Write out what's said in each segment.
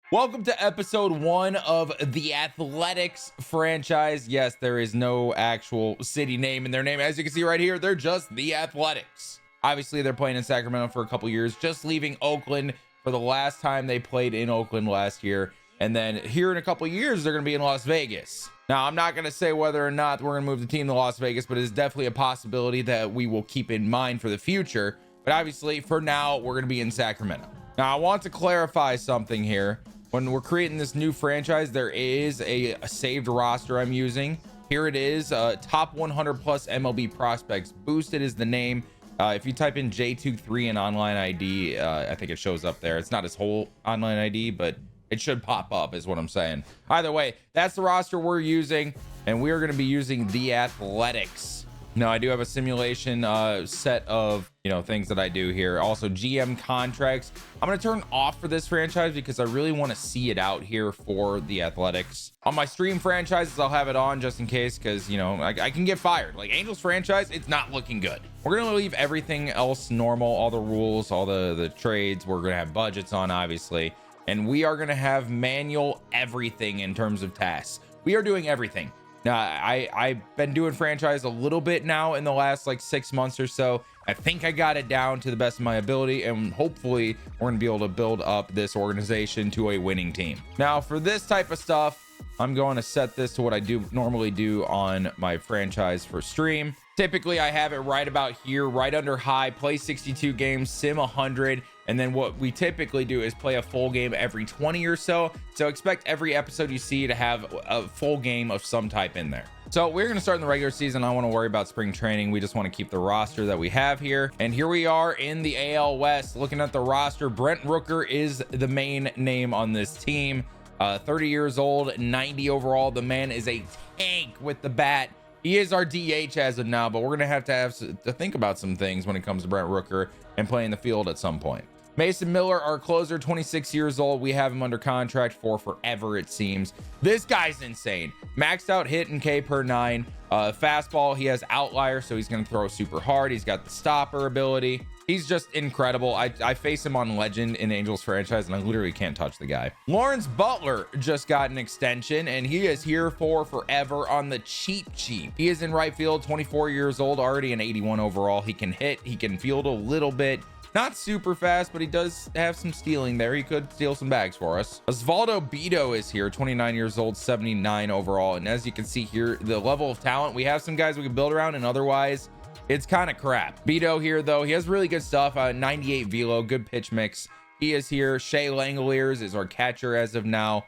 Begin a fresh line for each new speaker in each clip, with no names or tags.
Welcome to episode 1 of the Athletics franchise. Yes, there is no actual city name in their name. As you can see right here, they're just the Athletics. Obviously, they're playing in Sacramento for a couple years, just leaving Oakland for the last time they played in Oakland last year. And then here in a couple years, they're going to be in Las Vegas. Now, I'm not going to say whether or not we're going to move the team to Las Vegas, but it's definitely a possibility that we will keep in mind for the future. But obviously, for now, we're going to be in Sacramento. Now, I want to clarify something here. When we're creating this new franchise, there is a saved roster I'm using. Here it is, top 100 plus MLB prospects. Boosted is the name. If you type in J23 and online ID, I think it shows up there. It's not his whole online ID, but it should pop up is what I'm saying. Either way, that's the roster we're using, and we're going to be using the Athletics. Now, I do have a simulation set of, things that I do here. Also, GM contracts. I'm going to turn off for this franchise because I really want to see it out here for the Athletics. On my stream franchises, I'll have it on just in case because, I can get fired. Like Angels franchise, it's not looking good. We're going to leave everything else normal, all the rules, all the trades. We're going to have budgets on, obviously. And we are going to have manual everything in terms of tasks. We are doing everything. Now, I've been doing franchise a little bit now in the last 6 months or so. I think I got it down to the best of my ability, and hopefully we're going to be able to build up this organization to a winning team. Now, for this type of stuff, I'm going to set this to what I normally do on my franchise for stream. Typically, I have it right about here, right under high, play 62 games, sim 100. And then what we typically do is play a full game every 20 or so. So expect every episode you see to have a full game of some type in there. So we're going to start in the regular season. I don't want to worry about spring training. We just want to keep the roster that we have here. And here we are in the AL West. Looking at the roster, Brent Rooker is the main name on this team. 30 years old, 90 overall. The man is a tank with the bat. He is our DH as of now, but we're going to have to think about some things when it comes to Brent Rooker and playing the field at some point. Mason Miller, our closer, 26 years old. We have him under contract for forever, it seems. This guy's insane. Maxed out hit and K per 9. Fastball, he has outlier, so he's going to throw super hard. He's got the stopper ability. He's just incredible. I face him on Legend in Angels franchise, and I literally can't touch the guy. Lawrence Butler just got an extension, and he is here for forever on the cheap. He is in right field, 24 years old, already an 81 overall. He can hit. He can field a little bit. Not super fast, but he does have some stealing there. He could steal some bags for us. Osvaldo Bido is here, 29 years old, 79 overall. And as you can see here, the level of talent, we have some guys we can build around, and otherwise it's kind of crap. Bido here, though, he has really good stuff. 98 velo, good pitch mix. He is here. Shea Langoliers is our catcher as of now.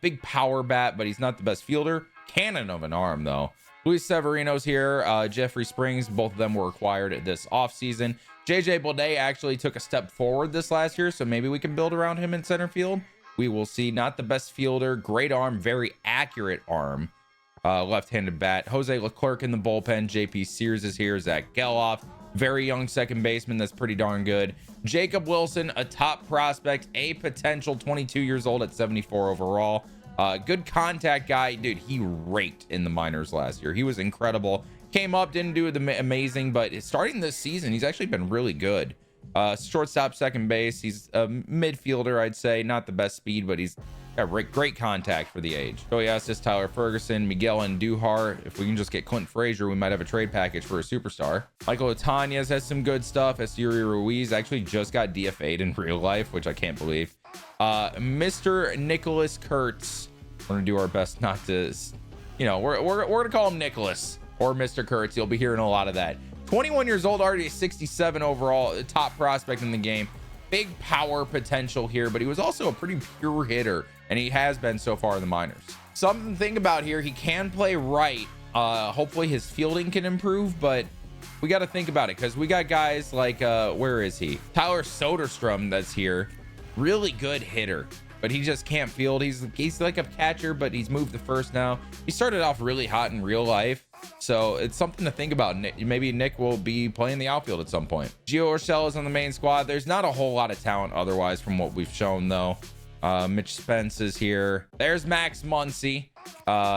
Big power bat, but he's not the best fielder. Cannon of an arm, though. Luis Severino's here. Jeffrey Springs, both of them were acquired this offseason. JJ Bleday actually took a step forward this last year, so maybe we can build around him in center field. We will see. Not the best fielder. Great arm. Very accurate arm. Left-handed bat. Jose Leclerc in the bullpen. JP Sears is here. Zach Geloff. Very young second baseman. That's pretty darn good. Jacob Wilson, a top prospect. A potential 22 years old at 74 overall. Good contact guy. Dude, he raked in the minors last year. He was incredible. Came up, didn't do the amazing, but starting this season, he's actually been really good. Shortstop, second base. He's a midfielder, I'd say. Not the best speed, but he's got great contact for the age. So yeah, it's just Tyler Ferguson, Miguel Andujar. If we can just get Clint Frazier, we might have a trade package for a superstar. Michael Otanez has some good stuff. Esteury Ruiz actually just got DFA'd in real life, which I can't believe. Mr. Nicholas Kurtz. We're gonna do our best not to, we're gonna call him Nicholas. Or Mr. Kurtz. You'll be hearing a lot of that. 21 years old, already 67 overall, top prospect in the game. Big power potential here, but he was also a pretty pure hitter, and he has been so far in the minors. Something to think about here, he can play right. Hopefully his fielding can improve, but we got to think about it because we got guys like, where is he? Tyler Soderstrom that's here. Really good hitter, but he just can't field. He's like a catcher, but he's moved to first now. He started off really hot in real life. So it's something to think about. Maybe Nick will be playing the outfield at some point. Gio Urshela is on the main squad. There's not a whole lot of talent otherwise from what we've shown, though. Mitch Spence is here. There's Max Muncy.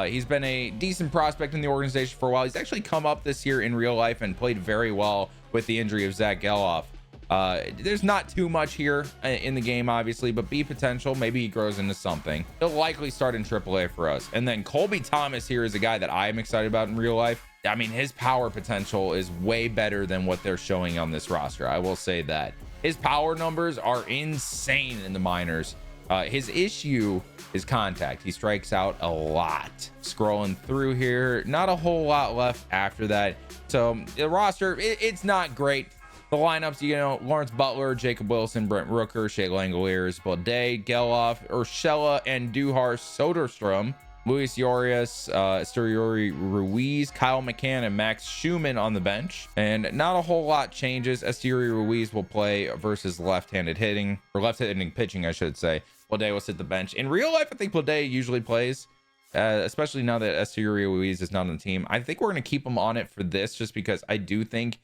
He's been a decent prospect in the organization for a while. He's actually come up this year in real life and played very well with the injury of Zach Geloff. There's not too much here in the game, obviously, but B potential, maybe he grows into something. He'll likely start in AAA for us. And then Colby Thomas here is a guy that I am excited about in real life. I mean, his power potential is way better than what they're showing on this roster. I will say that his power numbers are insane in the minors. His issue is contact. He strikes out a lot. Scrolling through here, not a whole lot left after that. So the roster, it's not great. The lineups, you know, Lawrence Butler, Jacob Wilson, Brent Rooker, Shea Langoliers, Baudet, Geloff, Urshela, and Duhar Soderstrom, Luis Urias, Esteury Ruiz, Kyle McCann, and Max Schumann on the bench. And not a whole lot changes. Esteury Ruiz will play versus left-handed hitting, or left-handed pitching, I should say. Baudet will sit the bench. In real life, I think Baudet usually plays, especially now that Esteury Ruiz is not on the team. I think we're going to keep him on it for this, just because I do think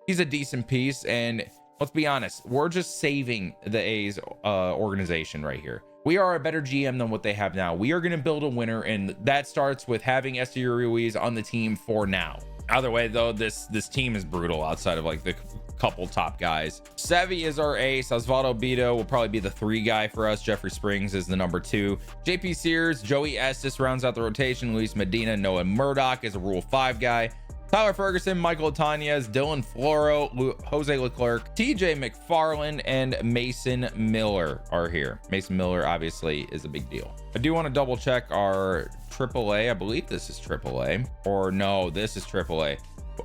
he's a decent piece. And let's be honest, we're just saving the A's organization right here. We are a better GM than what they have now. We are going to build a winner, and that starts with having Esteury Ruiz on the team for now. Either way, though, this team is brutal outside of like the couple top guys. Sevy is our ace. Osvaldo Bido will probably be the 3 guy for us. Jeffrey Springs is the number 2. JP Sears, Joey Estes rounds out the rotation. Luis Medina, Noah Murdoch is a Rule 5 guy. Tyler Ferguson, Michael Tanez, Dylan Floro, Jose Leclerc, TJ McFarland, and Mason Miller are here. Mason Miller obviously is a big deal. I do want to double check our AAA. I believe this is AAA, or no, this is AAA.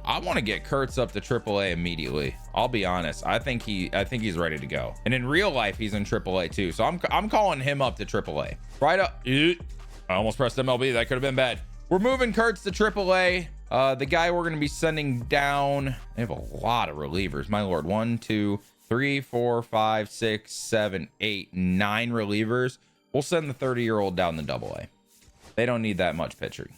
I want to get Kurtz up to AAA immediately. I'll be honest. I think he's ready to go. And in real life, he's in AAA too. So I'm calling him up to AAA. Right up. I almost pressed MLB. That could have been bad. We're moving Kurtz to AAA. The guy we're going to be sending down, they have a lot of relievers, my lord. 1, 2, 3, 4, 5, 6, 7, 8, 9 relievers. We'll send the 30-year-old down the AA. They don't need that much pitching.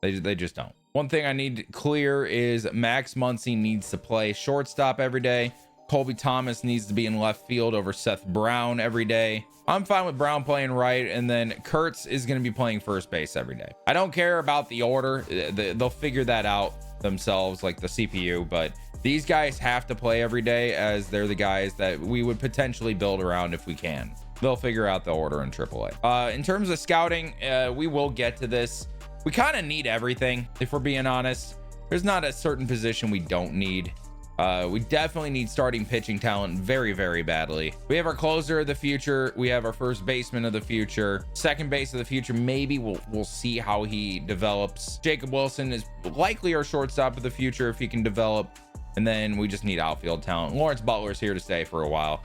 They just don't. One thing I need clear is Max Muncy needs to play shortstop every day. Colby Thomas needs to be in left field over Seth Brown every day. I'm fine with Brown playing right, and then Kurtz is going to be playing first base every day. I don't care about the order. They'll figure that out themselves, like the CPU, but these guys have to play every day, as they're the guys that we would potentially build around if we can. They'll figure out the order in AAA. In terms of scouting, we will get to this. We kind of need everything, if we're being honest. There's not a certain position we don't need. We definitely need starting pitching talent very, very badly. We have our closer of the future. We have our first baseman of the future. Second base of the future, maybe we'll see how he develops. Jacob Wilson is likely our shortstop of the future if he can develop. And then we just need outfield talent. Lawrence Butler is here to stay for a while.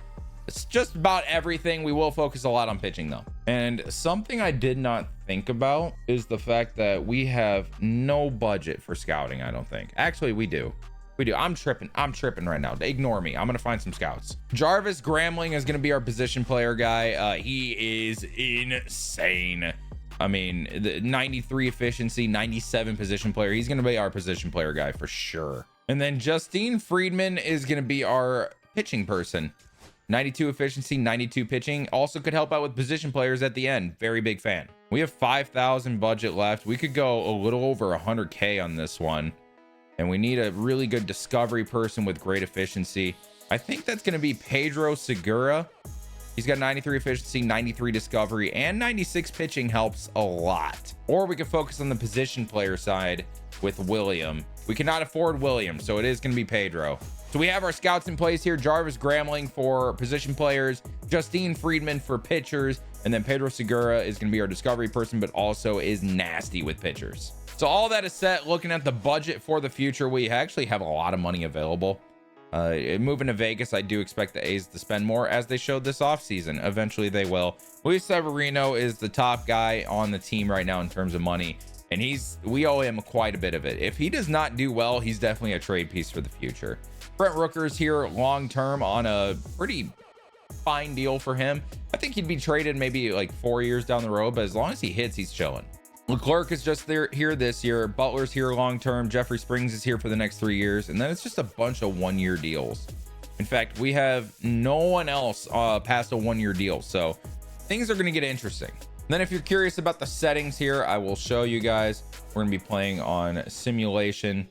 It's just about everything. We will focus a lot on pitching though. And something I did not think about is the fact that we have no budget for scouting, I don't think. Actually, we do. We do. I'm tripping right now. Ignore me. I'm gonna find some scouts. Jarvis Gramling is gonna be our position player guy. He is insane. I mean, the 93 efficiency, 97 position player. He's gonna be our position player guy for sure. And then Justine Friedman is gonna be our pitching person. 92 efficiency, 92 pitching. Also could help out with position players at the end. Very big fan. We have 5,000 budget left. We could go a little over 100K on this one. And we need a really good discovery person with great efficiency. I think that's going to be Pedro Segura. He's got 93 efficiency, 93 discovery, and 96 pitching helps a lot. Or we could focus on the position player side with William. We cannot afford William, so it is going to be Pedro. So we have our scouts in place here. Jarvis Gramling for position players, Justine Friedman for pitchers, and then Pedro Segura is going to be our discovery person, but also is nasty with pitchers. So all that is set. Looking at the budget for the future, we actually have a lot of money available. Moving to Vegas, I do expect the A's to spend more, as they showed this offseason. Eventually they will. Luis Severino is the top guy on the team right now in terms of money, and we owe him quite a bit of it. If he does not do well, he's definitely a trade piece for the future. Brent Rooker's here long term on a pretty fine deal for him. I think he'd be traded maybe like 4 years down the road, but as long as he hits, he's chilling. Leclerc is just here this year. Butler's here long term. Jeffrey Springs is here for the next 3 years, and then it's just a bunch of 1-year deals. In fact, we have no one else past a 1-year deal, so things are going to get interesting. And then if you're curious about the settings here, I will show you guys. We're going to be playing on simulation.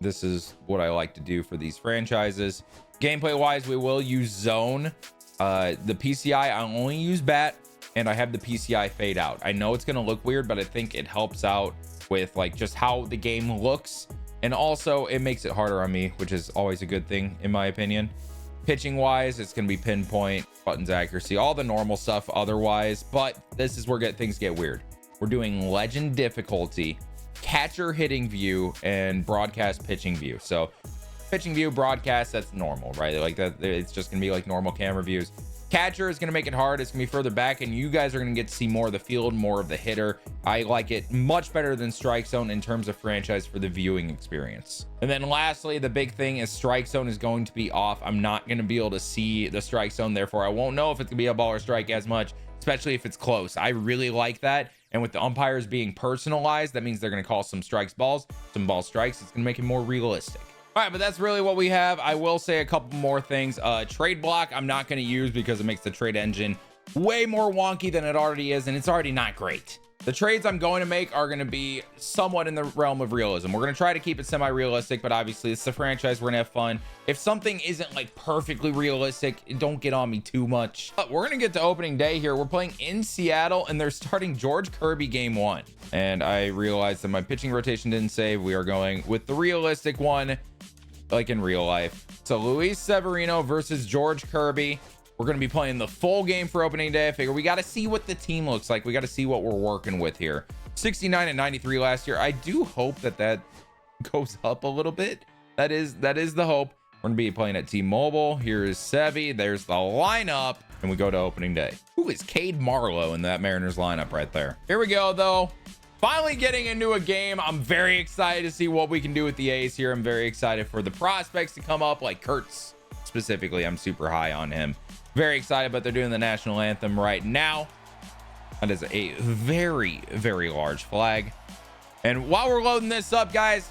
This is what I like to do for these franchises. Gameplay wise, we will use zone. The PCI, I only use bat, and I have the PCI fade out. I know it's going to look weird, but I think it helps out with like just how the game looks. And also it makes it harder on me, which is always a good thing in my opinion. Pitching wise, it's going to be pinpoint, buttons accuracy, all the normal stuff otherwise. But this is where things get weird. We're doing legend difficulty, catcher hitting view, and broadcast pitching view. So pitching view, broadcast, that's normal, right? Like that, it's just gonna be like normal camera views. Catcher is gonna make it hard. It's gonna be further back, and you guys are gonna get to see more of the field, more of the hitter. I like it much better than strike zone in terms of franchise for the viewing experience. And then lastly, the big thing is strike zone is going to be off. I'm not gonna be able to see the strike zone, therefore I won't know if it's gonna be a ball or strike as much, especially if it's close. I really like that. And with the umpires being personalized, that means they're gonna call some strikes balls, some balls strikes. It's gonna make it more realistic. All right, but that's really what we have. I will say a couple more things. Trade block, I'm not going to use because it makes the trade engine way more wonky than it already is, and it's already not great. The trades I'm going to make are going to be somewhat in the realm of realism. We're going to try to keep it semi-realistic, but obviously it's the franchise. We're going to have fun. If something isn't like perfectly realistic, don't get on me too much. But we're going to get to opening day here. We're playing in Seattle, and they're starting George Kirby game 1. And I realized that my pitching rotation didn't save. We are going with the realistic one, like in real life. So Luis Severino versus George Kirby. We're going to be playing the full game for opening day. I figure we got to see what the team looks like. We got to see what we're working with here. 69 and 93 last year. I do hope that goes up a little bit. That is the hope. We're going to be playing at T-Mobile. Here is Sevy. There's the lineup. And we go to opening day. Who is Cade Marlowe in that Mariners lineup right there? Here we go, though. Finally getting into a game. I'm very excited to see what we can do with the A's here. I'm very excited for the prospects to come up, like Kurtz specifically. I'm super high on him. Very excited, but they're doing the national anthem right now. That is a very, very large flag. And while we're loading this up, guys,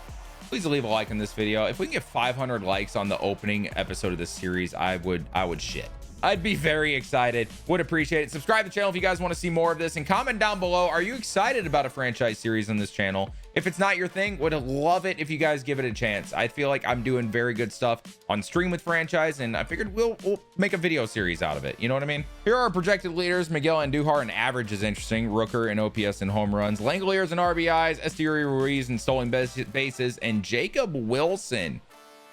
please leave a like on this video. If we can get 500 likes on the opening episode of this series, I would shit. I'd be very excited. Would appreciate it. Subscribe to the channel if you guys want to see more of this, and comment down below. Are you excited about a franchise series on this channel? If it's not your thing, would love it if you guys give it a chance. I feel like I'm doing very good stuff on stream with franchise, and I figured we'll make a video series out of it. You know what I mean? Here are our projected leaders. Miguel Andujar, and average is interesting. Rooker and OPS and home runs. Langoliers and RBIs. Esteury Ruiz and stolen bases. And Jacob Wilson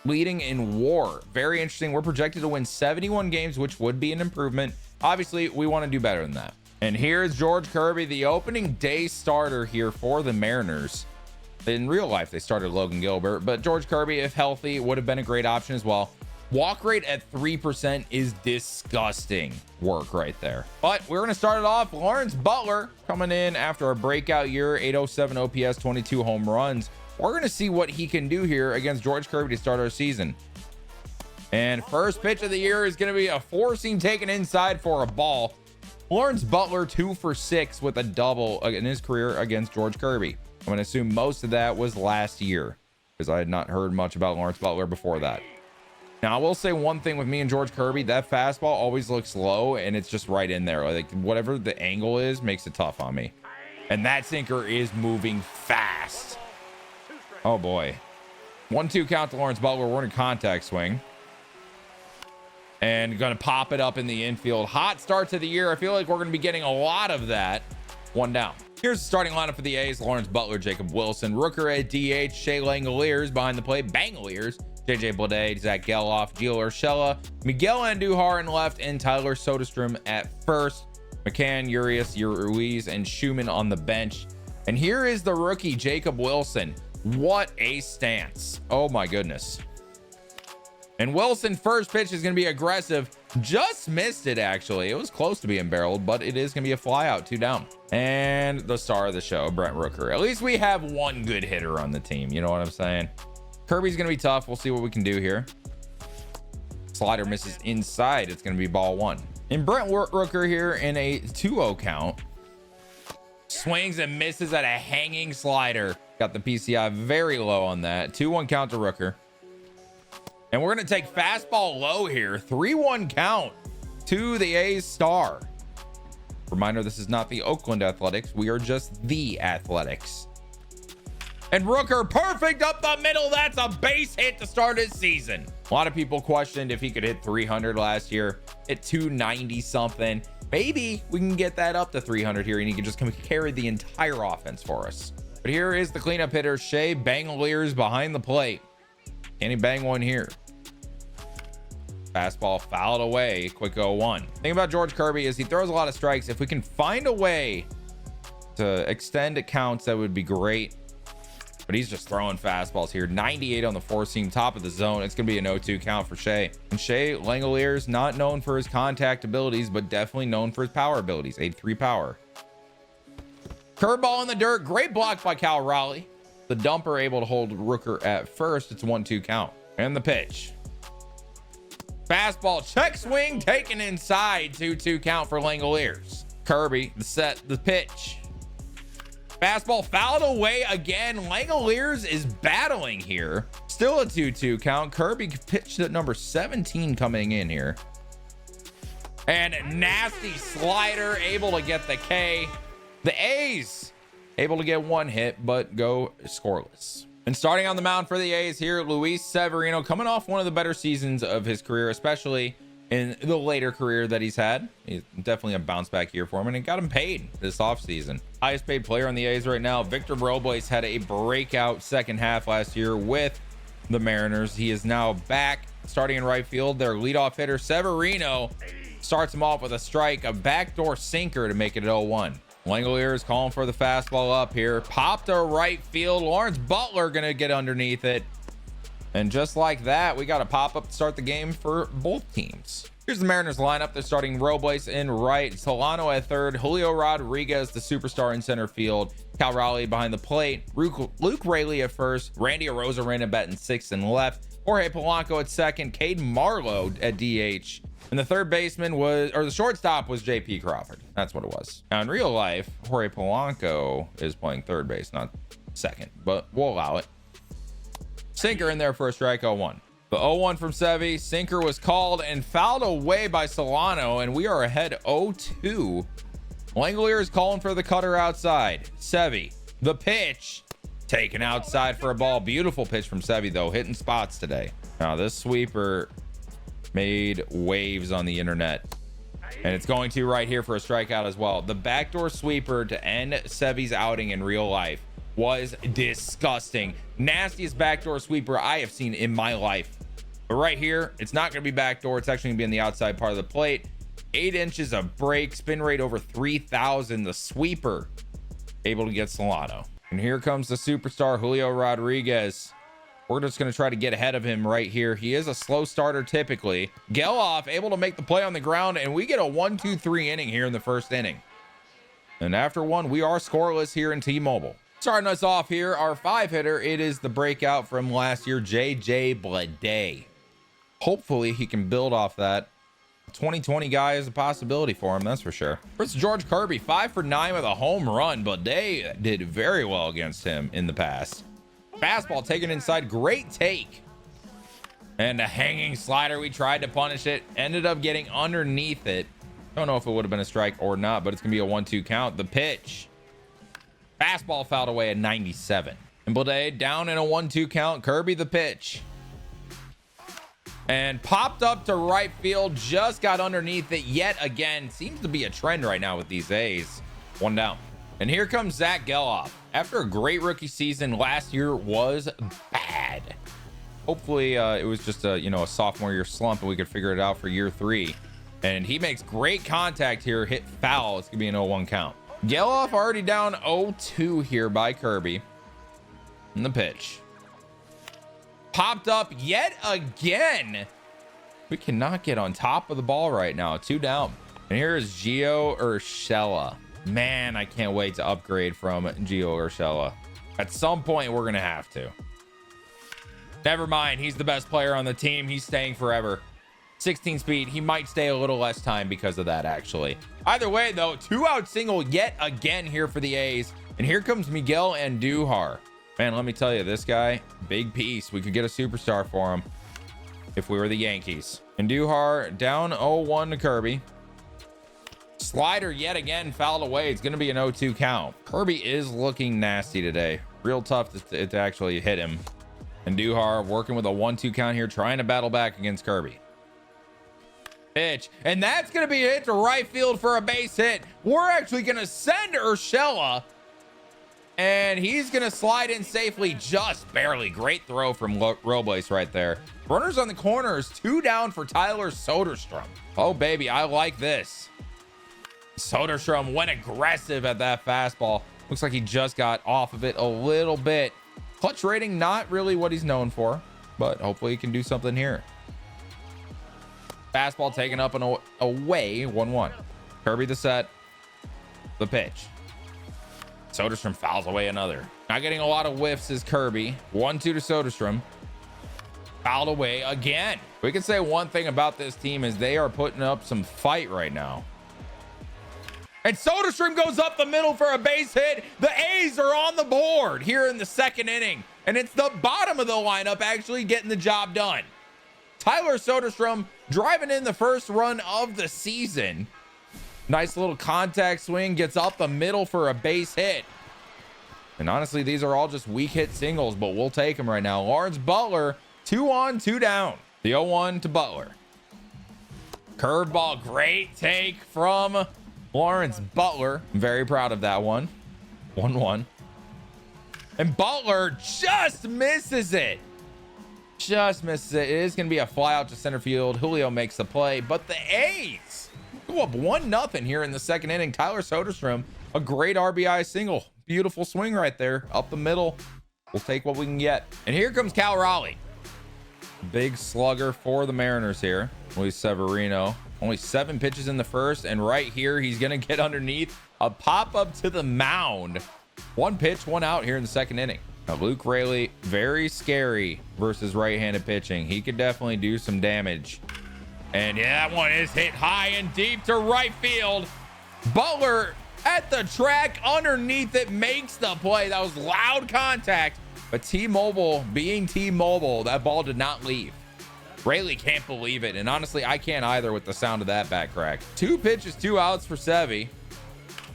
leading in WAR. Very interesting. We're projected to win 71 games, which would be an improvement. Obviously, we want to do better than that. And here's George Kirby, the opening day starter here for the Mariners. In real life, they started Logan Gilbert, but George Kirby, if healthy, would have been a great option as well. Walk rate at 3% is disgusting work right there. But we're going to start it off. Lawrence Butler coming in after a breakout year, 807 OPS, 22 home runs. We're going to see what he can do here against George Kirby to start our season. And first pitch of the year is going to be a four seam taken inside for a ball. Lawrence Butler 2 for 6 with a double in his career against George Kirby. I'm going to assume most of that was last year, because I had not heard much about Lawrence Butler before that. Now, I will say one thing with me and George Kirby, that fastball always looks low, and it's just right in there. Like, whatever the angle is makes it tough on me. And that sinker is moving fast. Oh boy. 1-2 count to Lawrence Butler. We're in a contact swing. And gonna pop it up in the infield. Hot start to the year. I feel like we're gonna be getting a lot of that. One down. Here's the starting lineup for the A's. Lawrence Butler, Jacob Wilson, Rooker at DH, Shea Langoliers behind the plate, Bangoliers, JJ Bleday, Zach Geloff, Gio Urshela, Miguel Andujar in left, and Tyler Soderstrom at first. McCann, Urias, Ruiz, and Schumann on the bench. And here is the rookie, Jacob Wilson. What a stance. Oh my goodness. And Wilson, first pitch is going to be aggressive. Just missed it, actually. It was close to being barreled, but it is going to be a fly out, 2 down. And the star of the show, Brent Rooker. At least we have one good hitter on the team. You know what I'm saying? Kirby's going to be tough. We'll see what we can do here. Slider misses inside. It's going to be ball 1. And Brent Rooker here in a 2-0 count. Swings and misses at a hanging slider. Got the PCI very low on that. 2-1 count to Rooker. And we're going to take fastball low here. 3-1 count to the A's star. Reminder, this is not the Oakland Athletics. We are just the Athletics. And Rooker, perfect up the middle. That's a base hit to start his season. A lot of people questioned if he could hit 300 last year, hit 290 something. Maybe we can get that up to 300 here and he can just carry the entire offense for us. But here is the cleanup hitter, Shea Bangaliers behind the plate. Can he bang one here? Fastball fouled away, quick 0-1. Thing about George Kirby is he throws a lot of strikes. If we can find a way to extend counts, that would be great. But he's just throwing fastballs here. 98 on the four seam, top of the zone. It's gonna be an 0-2 count for Shea. And Shea Langoliers, not known for his contact abilities, but definitely known for his power abilities. 83 power. Curveball in the dirt, great block by Cal Raleigh. The dumper able to hold Rooker at first. It's a 1-2 count. And the pitch. Fastball, check swing, taken inside. 2-2 count for Langoliers. Kirby, the set, the pitch. Fastball fouled away again. Langoliers is battling here. Still a 2-2 count. Kirby pitched at number 17 coming in here. And nasty slider, able to get the K. The A's able to get one hit, but go scoreless. And starting on the mound for the A's here, Luis Severino, coming off one of the better seasons of his career, especially in the later career that he's had. He's definitely a bounce back year for him, and it got him paid this offseason. Highest paid player on the A's right now, Victor Robles, had a breakout second half last year with the Mariners. He is now back starting in right field. Their leadoff hitter, Severino, starts him off with a strike, a backdoor sinker to make it 0-1. Langoliers calling for the fastball up here. Popped to right field. Lawrence Butler gonna get underneath it. And just like that, we got a pop-up to start the game for both teams. Here's the Mariners lineup. They're starting Robles in right, Solano at third, Julio Rodriguez, the superstar, in center field, Cal Raleigh behind the plate, Luke Raley at first, Randy Arozarena batting sixth and left, Jorge Polanco at second, Cade Marlowe at DH. And the third baseman was, or the shortstop was JP Crawford. That's what it was. Now in real life, Jorge Polanco is playing third base, not second, but we'll allow it. Sinker in there for a strike, 0-1. The 0-1 from Sevy. Sinker was called and fouled away by Solano, and we are ahead 0-2. Langoliers calling for the cutter outside. Sevy, the pitch, taken outside for a ball. Beautiful pitch from Sevy, though, hitting spots today. Now this sweeper made waves on the internet, and it's going to right here for a strikeout as well. The backdoor sweeper to end Sevy's outing in real life was disgusting. Nastiest backdoor sweeper I have seen in my life. But right here, it's not going to be backdoor. It's actually going to be on the outside part of the plate. 8 inches of break, spin rate over 3,000. The sweeper able to get Solano. And here comes the superstar, Julio Rodriguez. We're just going to try to get ahead of him right here. He is a slow starter typically. Geloff able to make the play on the ground, and we get a 1-2-3 inning here in the first inning. And after one, we are scoreless here in T-Mobile. Starting us off here, our 5-hitter, it is the breakout from last year, JJ Bleday. Hopefully he can build off that. 2020 guy is a possibility for him, that's for sure. First, George Kirby, 5 for 9 with a home run. Bleday did very well against him in the past. Fastball taken inside, great take. And a hanging slider, we tried to punish it, ended up getting underneath it. Don't know if it would have been a strike or not, but it's gonna be a 1-2 count. The pitch. Fastball fouled away at 97. And Bleday down in a 1-2 count. Kirby the pitch. And popped up to right field, just got underneath it yet again. Seems to be a trend right now with these A's. 1 down. And here comes Zach Geloff. After a great rookie season, last year was bad. Hopefully it was just a sophomore year slump and we could figure it out for year 3. And he makes great contact here, hit foul. It's gonna be an 0-1 count. Geloff already down 0-2 here by Kirby. And the pitch. Popped up yet again. We cannot get on top of the ball right now. 2 down. And here is Gio Urshela. Man, I can't wait to upgrade from Gio Urshela. At some point, we're going to have to. Never mind. He's the best player on the team. He's staying forever. 16 speed. He might stay a little less time because of that, actually. Either way, though, 2-out single yet again here for the A's. And here comes Miguel Andujar. Man, let me tell you, this guy, big piece. We could get a superstar for him if we were the Yankees. Andujar down 0-1 to Kirby. Slider yet again fouled away. It's going to be an 0-2 count. Kirby is looking nasty today. Real tough to actually hit him. And Duhar working with a 1-2 count here, trying to battle back against Kirby. Pitch, and that's going to be hit to right field for a base hit. We're actually going to send Urshela, and he's going to slide in safely, just barely. Great throw from Robles right there. Runners on the corners, 2 down for Tyler Soderstrom. Oh, baby, I like this. Soderstrom went aggressive at that fastball. Looks like he just got off of it a little bit. Clutch rating, not really what he's known for, but hopefully he can do something here. Fastball taken up and away, 1-1. Kirby the set, the pitch. Soderstrom fouls away another. Not getting a lot of whiffs is Kirby. 1-2 to Soderstrom. Fouled away again. We can say one thing about this team is they are putting up some fight right now. And Soderstrom goes up the middle for a base hit. The A's are on the board here in the second inning. And it's the bottom of the lineup actually getting the job done. Tyler Soderstrom driving in the first run of the season. Nice little contact swing, gets up the middle for a base hit. And honestly, these are all just weak hit singles, but we'll take them right now. Lawrence Butler, 2 on, 2 down. The 0-1 to Butler. Curveball, great take from Lawrence Butler. I'm very proud of that one. 1-1. And Butler just misses it. Just misses it. It is going to be a fly out to center field. Julio makes the play, but the A's go up 1-0 here in the second inning. Tyler Soderstrom, a great RBI single. Beautiful swing right there. Up the middle. We'll take what we can get. And here comes Cal Raleigh. Big slugger for the Mariners here. Luis Severino. Only 7 pitches in the first. And right here, he's going to get underneath. A pop-up to the mound. 1 pitch, 1 out here in the second inning. Now, Luke Raley, very scary versus right-handed pitching. He could definitely do some damage. And yeah, that one is hit high and deep to right field. Butler at the track underneath it makes the play. That was loud contact, but T-Mobile being T-Mobile, that ball did not leave. Raley can't believe it. And honestly, I can't either with the sound of that back crack. 2 pitches, 2 outs for Sevy.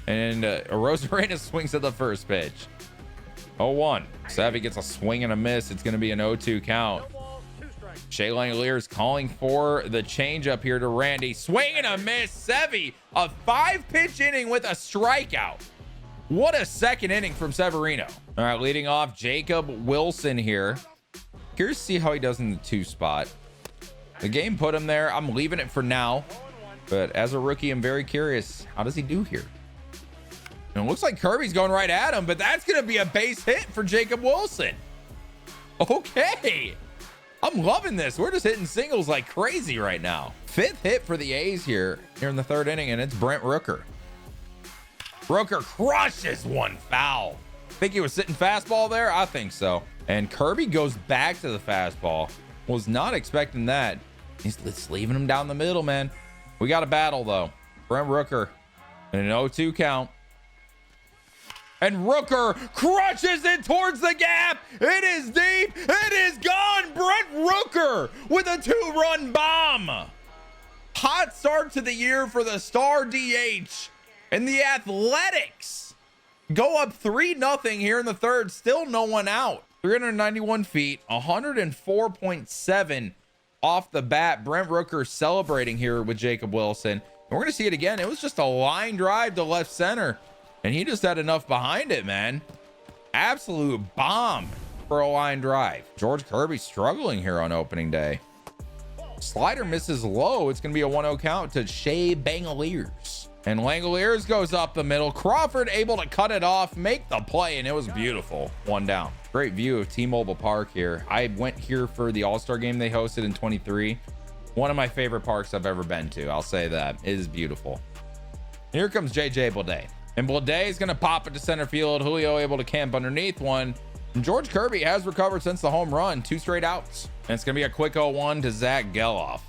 And Rosarena swings at the first pitch. 0-1. Sevy gets a swing and a miss. It's going to be an 0-2 count. Shea Langolier is calling for the changeup here to Randy. Swing and a miss. Sevy, a 5-pitch inning with a strikeout. What a second inning from Severino. All right, leading off, Jacob Wilson here. Curious to see how he does in the 2 spot. The game put him there. I'm leaving it for now. But as a rookie, I'm very curious. How does he do here? And it looks like Kirby's going right at him, but that's going to be a base hit for Jacob Wilson. Okay. I'm loving this. We're just hitting singles like crazy right now. 5th hit for the A's here in the 3rd inning, and it's Brent Rooker. Rooker crushes one foul. Think he was sitting fastball there? I think so. And Kirby goes back to the fastball. Was not expecting that. He's leaving him down the middle, man. We got a battle, though. Brent Rooker in an 0-2 count. And Rooker crushes it towards the gap. It is deep. It is gone. Brent Rooker with a 2-run bomb. Hot start to the year for the star DH. And the Athletics go up 3-0 here in the 3rd. Still no one out. 391 feet, 104.7 off the bat. Brent Rooker celebrating here with Jacob Wilson. And we're going to see it again. It was just a line drive to left center. And he just had enough behind it, man. Absolute bomb for a line drive. George Kirby struggling here on opening day. Slider misses low. It's going to be a 1-0 count to Shea Langoliers. And Langoliers goes up the middle. Crawford able to cut it off, make the play, and it was beautiful. 1 down. Great view of T-Mobile Park here. I went here for the All-Star game they hosted in 23. One of my favorite parks I've ever been to. I'll say that. It is beautiful. Here comes JJ Bleday. And Bleday is going to pop it to center field. Julio able to camp underneath one. And George Kirby has recovered since the home run. 2 straight outs. And it's going to be a quick 0-1 to Zach Geloff.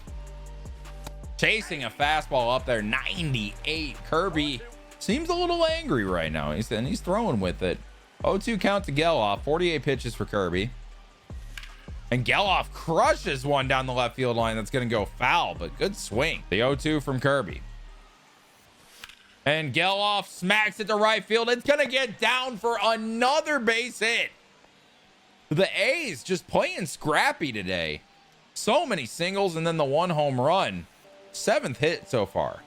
Chasing a fastball up there. 98. Kirby seems a little angry right now. He's throwing with it. 0-2 count to Geloff. 48 pitches for Kirby. And Geloff crushes one down the left field line. That's going to go foul, but good swing. The 0-2 from Kirby. And Geloff smacks it to right field. It's going to get down for another base hit. The A's just playing scrappy today. So many singles and then the 1 home run. 7th hit so far.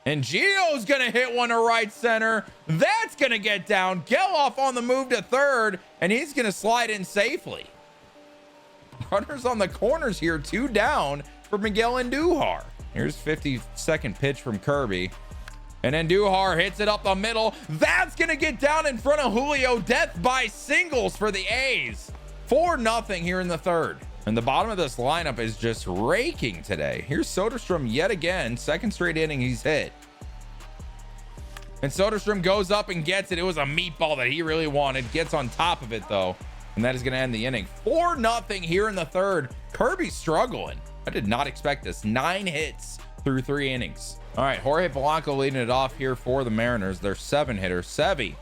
And Gio's going to hit one to right center. That's going to get down. Geloff on the move to third, and he's going to slide in safely. Runners on the corners here, 2 down for Miguel Andujar. Here's 52nd pitch from Kirby. And Andujar hits it up the middle. That's going to get down in front of Julio. Death by singles for the A's. 4-0 here in the third. And the bottom of this lineup is just raking today. Here's Soderstrom yet again. 2nd straight inning he's hit. And Soderstrom goes up and gets it. It was a meatball that he really wanted. Gets on top of it, though. And that is going to end the inning. 4-0 here in the third. Kirby's struggling. I did not expect this. 9 hits through 3 innings. All right, Jorge Polanco leading it off here for the Mariners. Their 7-hitter. Sevy,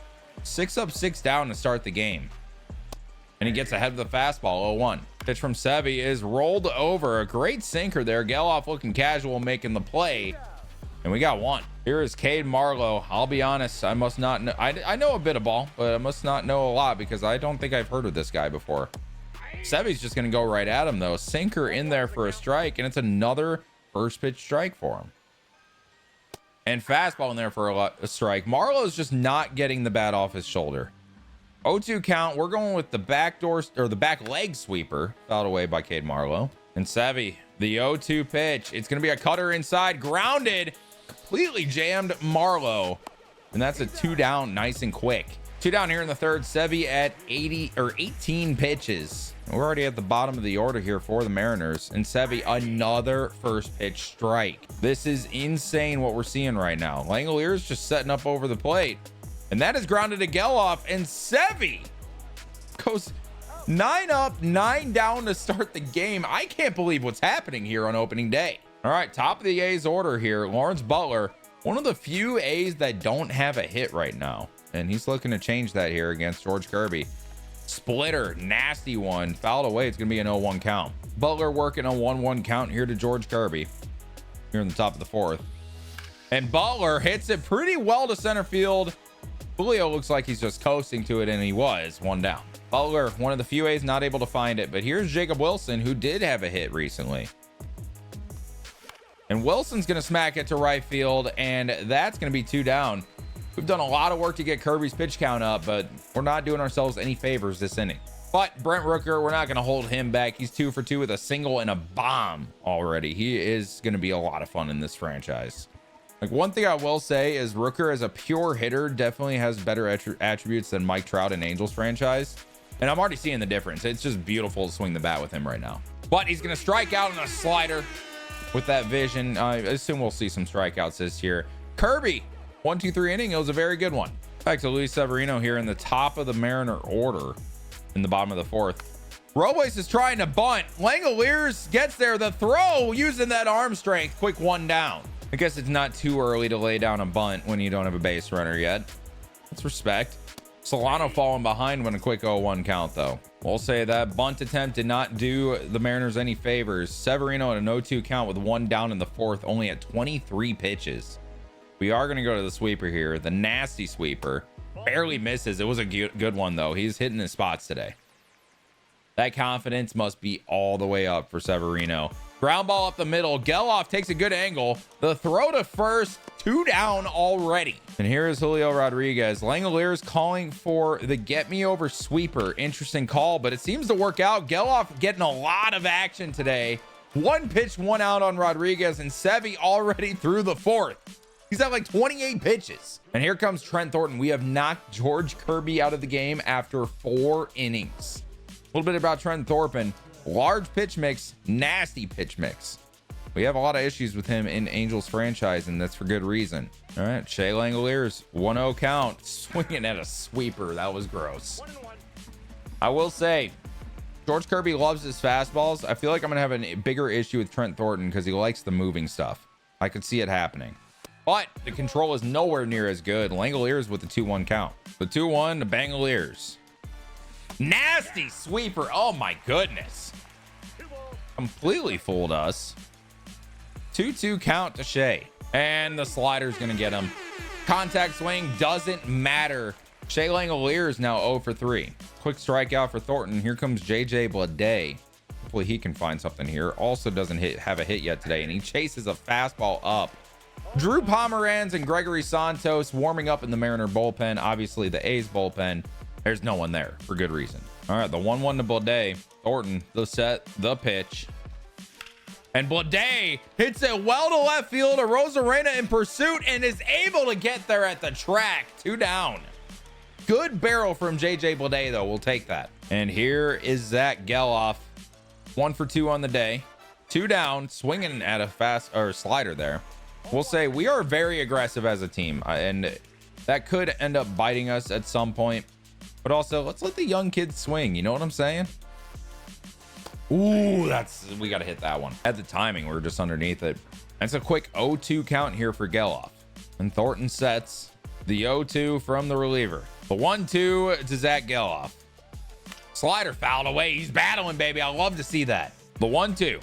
6 up, 6 down to start the game. And he gets ahead of the fastball, 0-1. Pitch from Sevy is rolled over. A great sinker there. Geloff looking casual, making the play. And we got 1. Here is Cade Marlowe. I'll be honest, I must not know. I know a bit of ball, but I must not know a lot because I don't think I've heard of this guy before. Sevy's just going to go right at him, though. Sinker in there for a strike, and it's another first pitch strike for him. And fastball in there for a strike. Marlowe's just not getting the bat off his shoulder. 0-2 count. We're going with the back door or the back leg sweeper. Fouled away by Cade Marlowe. And Sevy, the 0-2 pitch. It's going to be a cutter inside. Grounded. Completely jammed Marlowe. And that's a 2 down. Nice and quick. 2 down here in the third. Sevy at 18 pitches. We're already at the bottom of the order here for the Mariners. And Sevy, another first pitch strike. This is insane what we're seeing right now. Langolier's just setting up over the plate. And that is grounded to Geloff. And Sevy goes 9 up, 9 down to start the game. I can't believe what's happening here on opening day. All right, top of the A's order here. Lawrence Butler, one of the few A's that don't have a hit right now. And he's looking to change that here against George Kirby. Splitter, nasty one, fouled away. It's gonna be an 0-1 count. Butler working a 1-1 count here to George Kirby here in the top of the 4th. And Butler hits it pretty well to center field. Julio looks like he's just coasting to it, and he was 1 down. Butler, one of the few A's not able to find it, but here's Jacob Wilson, who did have a hit recently. And Wilson's gonna smack it to right field, and that's gonna be 2 down. We've done a lot of work to get Kirby's pitch count up, but we're not doing ourselves any favors this inning. But Brent Rooker, we're not going to hold him back. He's 2 for 2 with a single and a bomb already. He is going to be a lot of fun in this franchise. Like, one thing I will say is Rooker as a pure hitter definitely has better attributes than Mike Trout in Angels franchise. And I'm already seeing the difference. It's just beautiful to swing the bat with him right now. But he's going to strike out on a slider with that vision. I assume we'll see some strikeouts this year. Kirby, 1-2-3 inning. It was a very good one. Back to Luis Severino here in the top of the Mariner order in the bottom of the 4th. Robles is trying to bunt. Langoliers gets there. The throw using that arm strength. Quick 1 down. I guess it's not too early to lay down a bunt when you don't have a base runner yet. Let's respect. Solano falling behind when a quick 0-1 count, though. We'll say that bunt attempt did not do the Mariners any favors. Severino at an 0-2 count with 1 down in the 4th, only at 23 pitches. We are going to go to the sweeper here. The nasty sweeper. Barely misses. It was a good one, though. He's hitting his spots today. That confidence must be all the way up for Severino. Ground ball up the middle. Geloff takes a good angle. The throw to first. 2 down already. And here is Julio Rodriguez. Langoliers calling for the get me over sweeper. Interesting call, but it seems to work out. Geloff getting a lot of action today. 1 pitch, 1 out on Rodriguez, and Sevy already through the 4th. He's at like 28 pitches. And here comes Trent Thornton. We have knocked George Kirby out of the game after 4 innings. A little bit about Trent Thornton. Large pitch mix, nasty pitch mix. We have a lot of issues with him in Angels franchise, and that's for good reason. All right, Shea Langoliers, 1-0 count. Swinging at a sweeper. That was gross. I will say, George Kirby loves his fastballs. I feel like I'm going to have a bigger issue with Trent Thornton because he likes the moving stuff. I could see it happening. But the control is nowhere near as good. Langoliers with the 2-1 count. The 2-1 to Bangoliers. Nasty sweeper. Oh my goodness. Completely fooled us. 2-2 count to Shea. And the slider's going to get him. Contact swing doesn't matter. Shea Langolier is now 0 for 3. Quick strikeout for Thornton. Here comes JJ Bleday. Hopefully he can find something here. Also doesn't have a hit yet today, and he chases a fastball up. Drew Pomeranz and Gregory Santos warming up in the Mariner bullpen. Obviously the A's bullpen. There's no one there for good reason. All right, the 1-1 to Bleday. Thornton, the set, the pitch. And Bleday hits it well to left field. Rosarena in pursuit and is able to get there at the track. 2 down. Good barrel from JJ Bleday, though. We'll take that. And here is Zach Geloff. 1 for 2 on the day. 2 down, swinging at a fast or slider there. We'll say we are very aggressive as a team, and that could end up biting us at some point. But also, let's let the young kids swing. You know what I'm saying? Ooh, we got to hit that one. At the timing, we were just underneath it. That's a quick 0-2 count here for Geloff. And Thornton sets the 0-2 from the reliever. The 1-2 to Zach Geloff. Slider fouled away. He's battling, baby. I love to see that. The 1-2.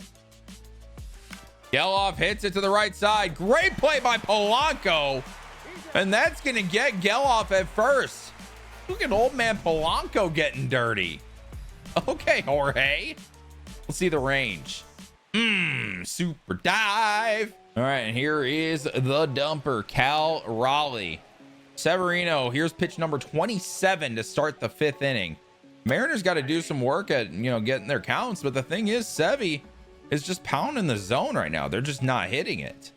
Geloff hits it to the right side. Great play by Polanco. And that's going to get Geloff at first. Look at old man Polanco getting dirty. Okay, Jorge. Let's see the range. Super dive. All right, and here is the dumper, Cal Raleigh. Severino, here's pitch number 27 to start the 5th inning. Mariners got to do some work at, getting their counts, but the thing is, Sevy is just pounding the zone right now. They're just not hitting it.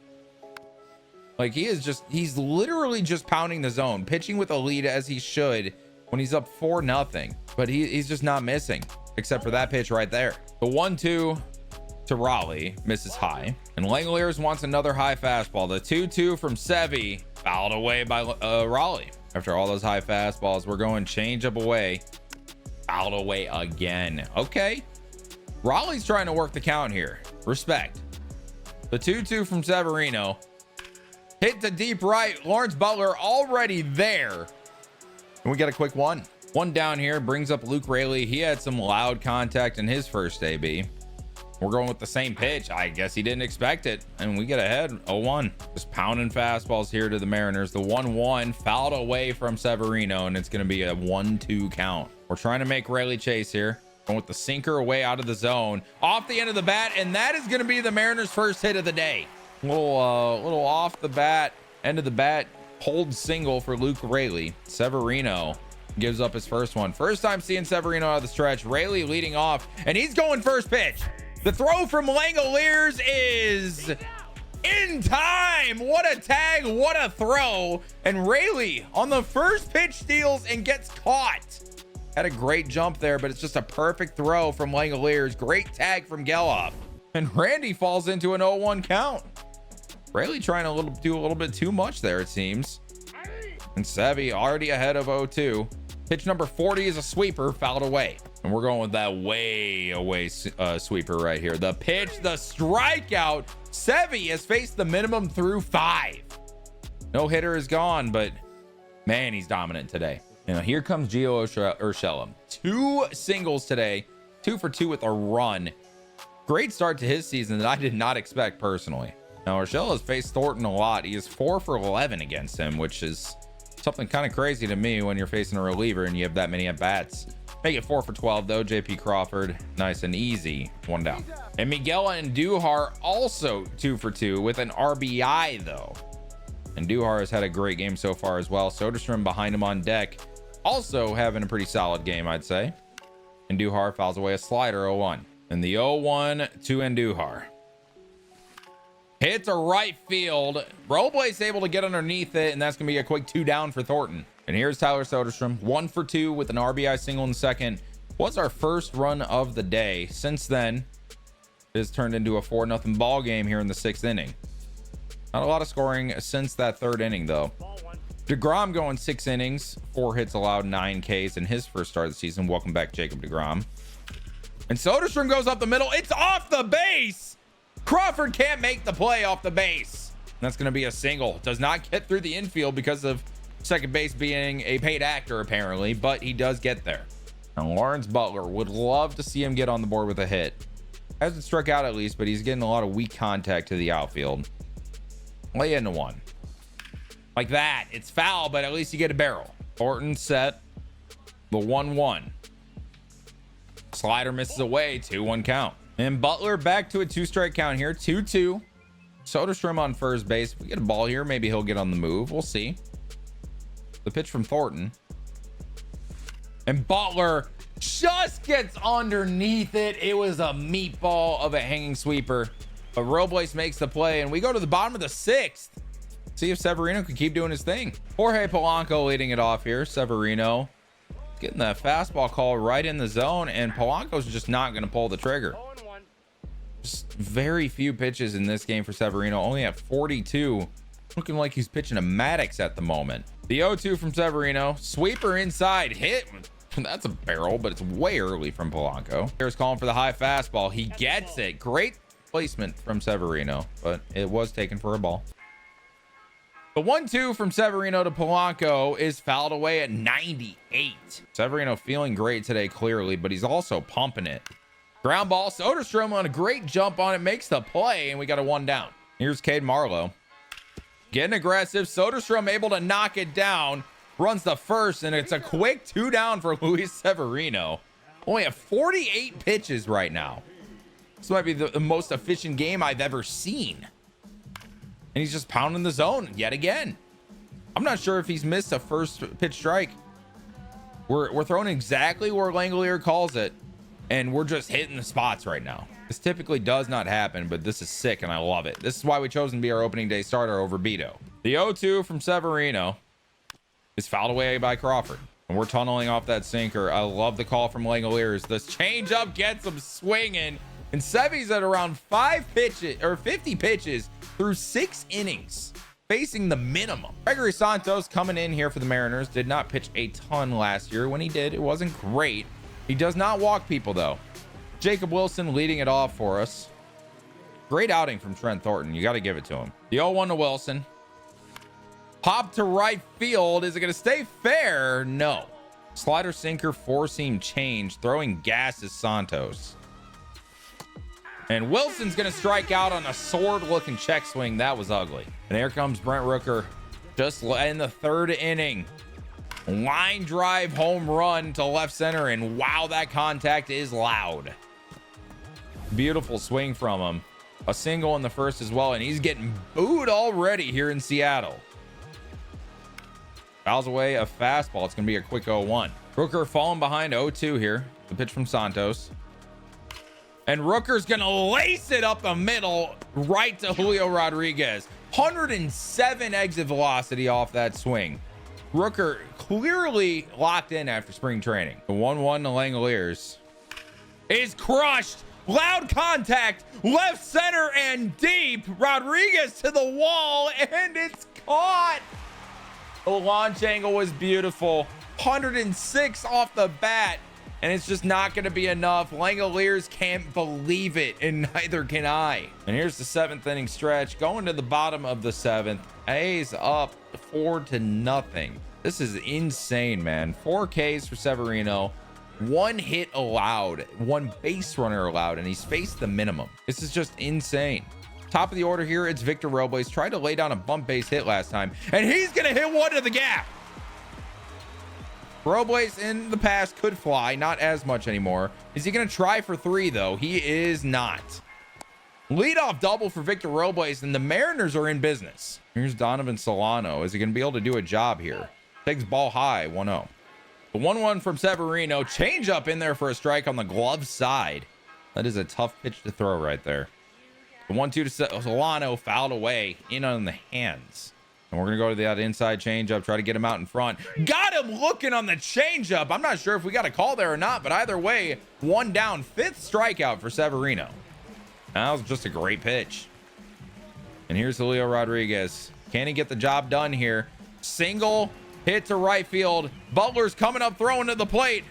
Like, he's literally just pounding the zone, pitching with a lead as he should when he's up 4-0, but he's just not missing, except for that pitch right there. The 1-2 to Raleigh misses high, and Langoliers wants another high fastball. The 2-2 from Sevy, fouled away by Raleigh. After all those high fastballs, we're going changeup away, fouled away again. Okay, Raleigh's trying to work the count here. Respect. The 2-2 from Severino, hit to deep right. Lawrence Butler already there, and we got a quick one down here. Brings up Luke Raley. He had some loud contact in his first AB. We're going with the same pitch. I guess he didn't expect it, and we get ahead 0-1. Just pounding fastballs here to the Mariners. The 1-1 fouled away from Severino, and it's going to be a 1-2 count. We're trying to make Raley chase here. Going with the sinker away out of the zone, off the end of the bat, and that is going to be the Mariners' first hit of the day. Little off the bat, end of the bat, hold single for Luke Raley. Severino gives up his first one. First time seeing Severino out of the stretch. Raley leading off, and he's going first pitch. The throw from Langoliers is in time. What a tag, what a throw. And Raley on the first pitch steals and gets caught. Had a great jump there, but it's just a perfect throw from Langoliers. Great tag from Geloff. And Randy falls into an 0-1 count. Raley trying to do a little bit too much there, it seems. And Sevy already ahead of 0-2. Pitch number 40 is a sweeper, fouled away. And we're going with that way away sweeper right here. The pitch, the strikeout. Sevy has faced the minimum through 5. No hitter is gone, but man, he's dominant today. Here comes Gio Urshela. 2 singles today, 2 for 2 with a run. Great start to his season that I did not expect personally. Now, Urshela has faced Thornton a lot. He is 4 for 11 against him, which is something kind of crazy to me when you're facing a reliever and you have that many at bats. Make it 4 for 12 though. JP Crawford, nice and easy, 1 down. And Miguel Andujar also 2 for 2 with an RBI though. And Duhar has had a great game so far as well. Soderstrom behind him on deck, also having a pretty solid game, I'd say. And Duhar fouls away a slider, 0-1. And the 0-1 to Andujar. Hits a right field. Robles able to get underneath it, and that's going to be a quick 2 down for Thornton. And here's Tyler Soderstrom, 1 for 2 with an RBI single in the second. Was our first run of the day. Since then, it has turned into a 4-0 ball game here in the 6th inning. Not a lot of scoring since that 3rd inning, though. DeGrom going 6 innings, 4 hits allowed, 9 Ks in his first start of the season. Welcome back, Jacob DeGrom. And Soderstrom goes up the middle. It's off the base. Crawford can't make the play off the base. And that's going to be a single. Does not get through the infield because of second base being a paid actor, apparently, but he does get there. And Lawrence Butler, would love to see him get on the board with a hit. Hasn't struck out at least, but he's getting a lot of weak contact to the outfield. Lay into one. Like that. It's foul, but at least you get a barrel. Thornton set the 1-1. Slider misses away. 2-1 count. And Butler back to a 2-strike count here. 2-2. Soderstrom on first base. If we get a ball here, maybe he'll get on the move. We'll see. The pitch from Thornton. And Butler just gets underneath it. It was a meatball of a hanging sweeper. But Robles makes the play, and we go to the bottom of the 6th. See if Severino can keep doing his thing. Jorge Polanco leading it off here. Severino getting that fastball call right in the zone, and Polanco's just not going to pull the trigger. Just very few pitches in this game for Severino. Only at 42. Looking like he's pitching a Maddox at the moment. The 0-2 from Severino. Sweeper inside. Hit. That's a barrel, but it's way early from Polanco. Here's calling for the high fastball. He gets it. Great placement from Severino, but it was taken for a ball. The 1-2 from Severino to Polanco is fouled away at 98. Severino feeling great today, clearly, but he's also pumping it. Ground ball. Soderstrom on a great jump on it, makes the play, and we got a 1 down. Here's Cade Marlowe. Getting aggressive. Soderstrom able to knock it down. Runs the first, and it's a quick 2 down for Luis Severino. Only at 48 pitches right now. This might be the most efficient game I've ever seen. And he's just pounding the zone yet again. I'm not sure if he's missed a first pitch strike. We're throwing exactly where Langolier calls it, and we're just hitting the spots right now. This typically does not happen, but this is sick, and I love it. This is why we chose him to be our opening day starter over Beto. The 0-2 from Severino is fouled away by Crawford, and we're tunneling off that sinker. I love the call from Langoliers. This changeup gets him swinging, and Sevy's at around 50 pitches through 6 innings, facing the minimum. Gregory Santos coming in here for the Mariners. Did not pitch a ton last year. When he did, it wasn't great. He does not walk people, though. Jacob Wilson leading it off for us. Great outing from Trent Thornton. You got to give it to him. The 0-1 to Wilson. Pop to right field. Is it going to stay fair? No. Slider sinker, 4-seam change. Throwing gas is Santos. And Wilson's going to strike out on a sword-looking check swing. That was ugly. And here comes Brent Rooker just in the 3rd inning. Line drive home run to left center, and wow, that contact is loud. Beautiful swing from him. A single in the first as well, and he's getting booed already here in Seattle. Fouls away a fastball. It's going to be a quick 0-1. Rooker falling behind 0-2 here. The pitch from Santos. And Rooker's going to lace it up the middle right to Julio Rodriguez. 107 exit velocity off that swing. Rooker clearly locked in after spring training. The 1-1 to Langoliers is crushed. Loud contact, left center and deep. Rodriguez to the wall, and it's caught. The launch angle was beautiful. 106 off the bat, and it's just not going to be enough. Langoliers can't believe it, and neither can I. And here's the 7th inning stretch. Going to the bottom of the 7th. A's up 4-0. This is insane, man. 4 Ks for Severino. 1 hit allowed, 1 base runner allowed, and he's faced the minimum. This is just insane. Top of the order here, it's Victor Robles. Tried to lay down a bump base hit last time, and he's gonna hit one to the gap. Robles in the past could fly, not as much anymore. Is he gonna try for 3 though? He is not. Leadoff double for Victor Robles, and the Mariners are in business. Here's Donovan Solano. Is he gonna be able to do a job here? Takes ball high, 1-0. The 1-1 from Severino. Change up in there for a strike on the glove side. That is a tough pitch to throw right there. The 1-2 to Solano, fouled away in on the hands. And we're going to go to that inside changeup, try to get him out in front. Got him looking on the changeup. I'm not sure if we got a call there or not, but either way, 1 down, 5th strikeout for Severino. That was just a great pitch. And here's Julio Rodriguez. Can he get the job done here? Single. Hit to right field. Butler's coming up, throwing to the plate.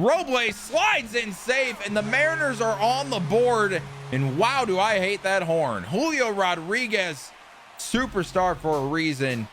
Robles slides in safe, and the Mariners are on the board. And wow, do I hate that horn. Julio Rodriguez, superstar for a reason,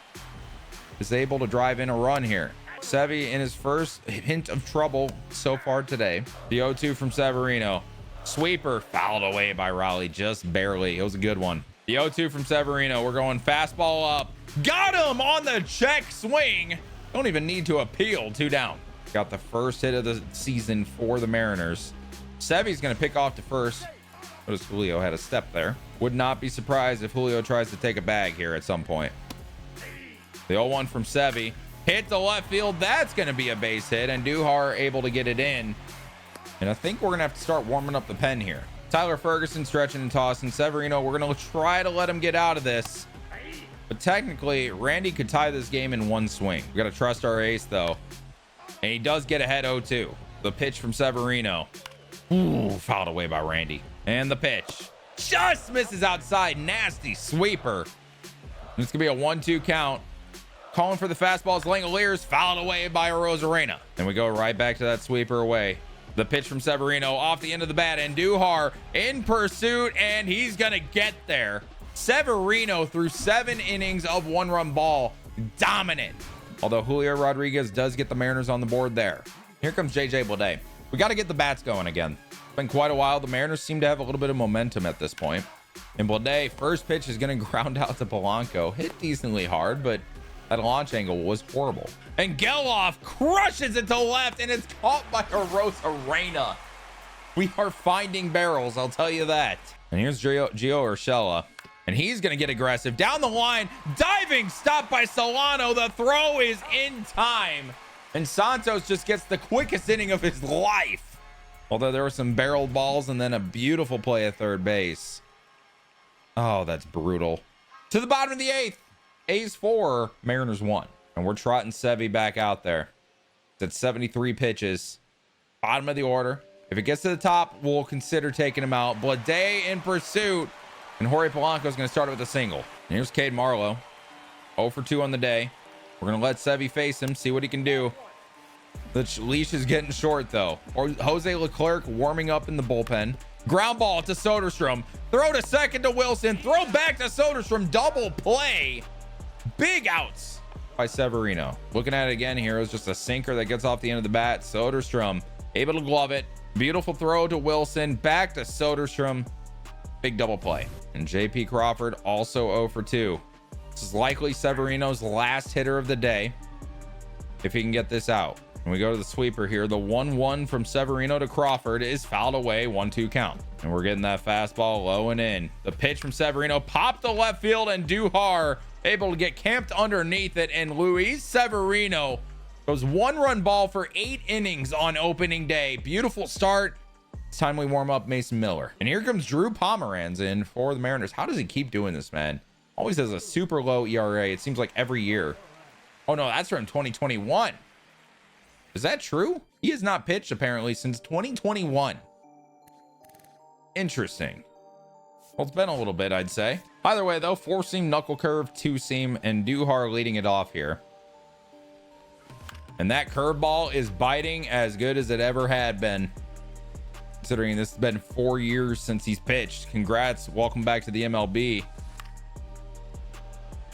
is able to drive in a run here. Sevy in his first hint of trouble so far today. The 0-2 from Severino. Sweeper fouled away by Raleigh just barely. It was a good one. The 0-2 from Severino. We're going fastball up. Got him on the check swing. Don't even need to appeal. 2 down. Got the first hit of the season for the Mariners. Sevy's going to pick off to first. Notice Julio had a step there. Would not be surprised if Julio tries to take a bag here at some point. The 0-1 from Sevy. Hit the left field. That's going to be a base hit. And Duhar able to get it in. And I think we're going to have to start warming up the pen here. Tyler Ferguson stretching and tossing. Severino, we're going to try to let him get out of this. But technically, Randy could tie this game in one swing. We got to trust our ace, though. And he does get ahead 0-2. The pitch from Severino. Ooh, fouled away by Randy. And the pitch just misses outside. Nasty sweeper. It's gonna be a 1-2 count. Calling for the fastballs. Langoliers fouled away by Rosarena. And we go right back to that sweeper away. The pitch from Severino off the end of the bat, and Duhar in pursuit, and he's gonna get there. Severino through 7 innings of 1-run ball, dominant. Although Julio Rodriguez does get the Mariners on the board there. Here comes JJ Bleday. We got to get the bats going again. Been quite a while. The Mariners seem to have a little bit of momentum at this point. And Bleday, first pitch is going to ground out to Polanco. Hit decently hard, but that launch angle was horrible. And Geloff crushes it to left, and it's caught by Rosarena. We are finding barrels, I'll tell you that. And here's Gio Urshela, and he's going to get aggressive. Down the line, diving stop by Solano. The throw is in time. And Santos just gets the quickest inning of his life. Although there were some barreled balls and then a beautiful play at third base. Oh, that's brutal. To the bottom of the 8th. A's 4, Mariners 1. And we're trotting Sevy back out there. It's at 73 pitches. Bottom of the order. If it gets to the top, we'll consider taking him out. Bleday in pursuit. And Jorge Polanco is going to start with a single. And here's Cade Marlowe. 0 for 2 on the day. We're going to let Sevy face him, see what he can do. The leash is getting short, though. Or Jose Leclerc warming up in the bullpen. Ground ball to Soderstrom. Throw to second to Wilson. Throw back to Soderstrom. Double play. Big outs by Severino. Looking at it again here. It was just a sinker that gets off the end of the bat. Soderstrom able to glove it. Beautiful throw to Wilson. Back to Soderstrom. Big double play. And JP Crawford also 0 for 2. This is likely Severino's last hitter of the day, if he can get this out. And we go to the sweeper here. The 1-1 from Severino to Crawford is fouled away. 1-2 count. And we're getting that fastball low and in. The pitch from Severino popped to left field, and Duhar able to get camped underneath it. And Luis Severino goes 1-run ball for 8 innings on opening day. Beautiful start. It's time we warm up Mason Miller. And here comes Drew Pomeranz in for the Mariners. How does he keep doing this, man? Always has a super low ERA. It seems like every year. Oh no, that's from 2021. Is that true? He has not pitched apparently since 2021. Interesting. Well, it's been a little bit, I'd say. Either way, though, 4-seam, knuckle curve, 2-seam, and Duhar leading it off here. And that curveball is biting as good as it ever had been. Considering this has been 4 years since he's pitched. Congrats. Welcome back to the MLB.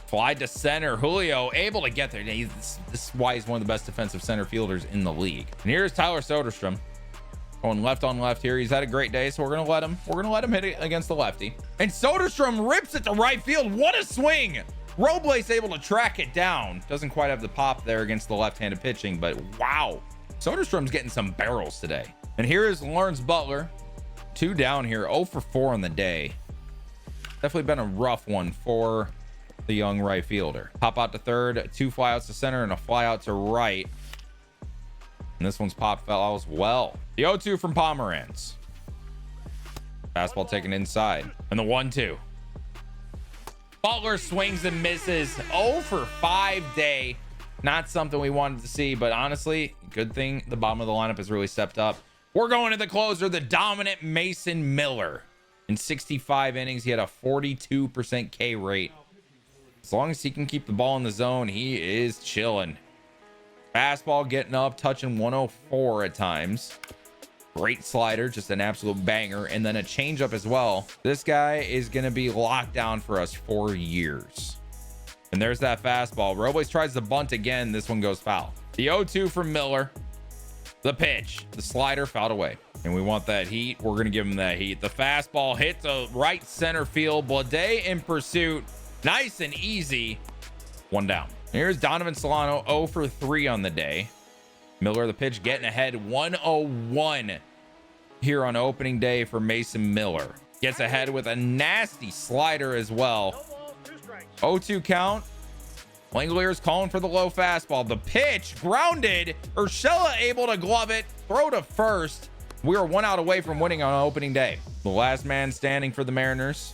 Fly to center. Julio able to get there. This is why he's one of the best defensive center fielders in the league. And here's Tyler Soderstrom going left on left here. He's had a great day, so we're gonna let him hit it against the lefty. And Soderstrom rips it to right field. What a swing! Robles able to track it down. Doesn't quite have the pop there against the left-handed pitching, but wow, Soderstrom's getting some barrels today. And here is Lawrence Butler, 2 down here, 0 for 4 on the day. Definitely been a rough one for the young right fielder. Pop out to third, 2 flyouts to center, and a flyout to right. And this one's pop fell as well. The 0-2 from Pomeranz. Fastball taken inside. And the 1-2. Butler swings and misses. 0 for 5 day. Not something we wanted to see, but honestly, good thing the bottom of the lineup has really stepped up. We're going to the closer, the dominant Mason Miller. In 65 innings, he had a 42% K rate. As long as he can keep the ball in the zone, he is chilling. Fastball getting up, touching 104 at times. Great slider, just an absolute banger. And then a changeup as well. This guy is going to be locked down for us for years. And there's that fastball. Robles tries to bunt again. This one goes foul. The 0-2 from Miller. The pitch. The slider fouled away. And we want that heat. We're going to give him that heat. The fastball hits a right center field. Blade in pursuit. Nice and easy. One down. Here's Donovan Solano, 0 for 3 on the day. Miller, the pitch, getting ahead 101 here on opening day for Mason Miller. Gets ahead with a nasty slider as well. 0-2 count. Langoliers calling for the low fastball. The pitch grounded. Urshela able to glove it. Throw to first. We are 1 out away from winning on opening day. The last man standing for the Mariners,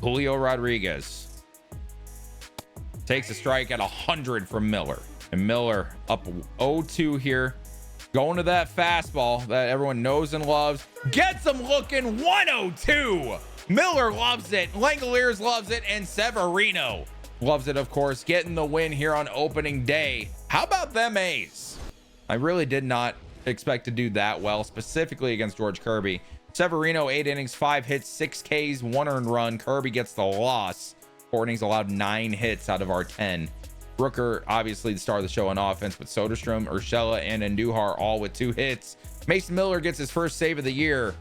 Julio Rodriguez, takes a strike at 100 from Miller. And Miller up 0-2 here. Going to that fastball that everyone knows and loves. Gets him looking 102. Miller loves it. Langoliers loves it. And Severino loves it, of course. Getting the win here on opening day. How about them A's? I really did not expect to do that well, specifically against George Kirby. Severino, 8 innings, 5 hits, 6 Ks, 1 earned run. Kirby gets the loss. 4 innings allowed, 9 hits out of our 10. Rooker, obviously the star of the show on offense, but Soderstrom, Urshela, and Andujar all with 2 hits. Mason Miller gets his first save of the year.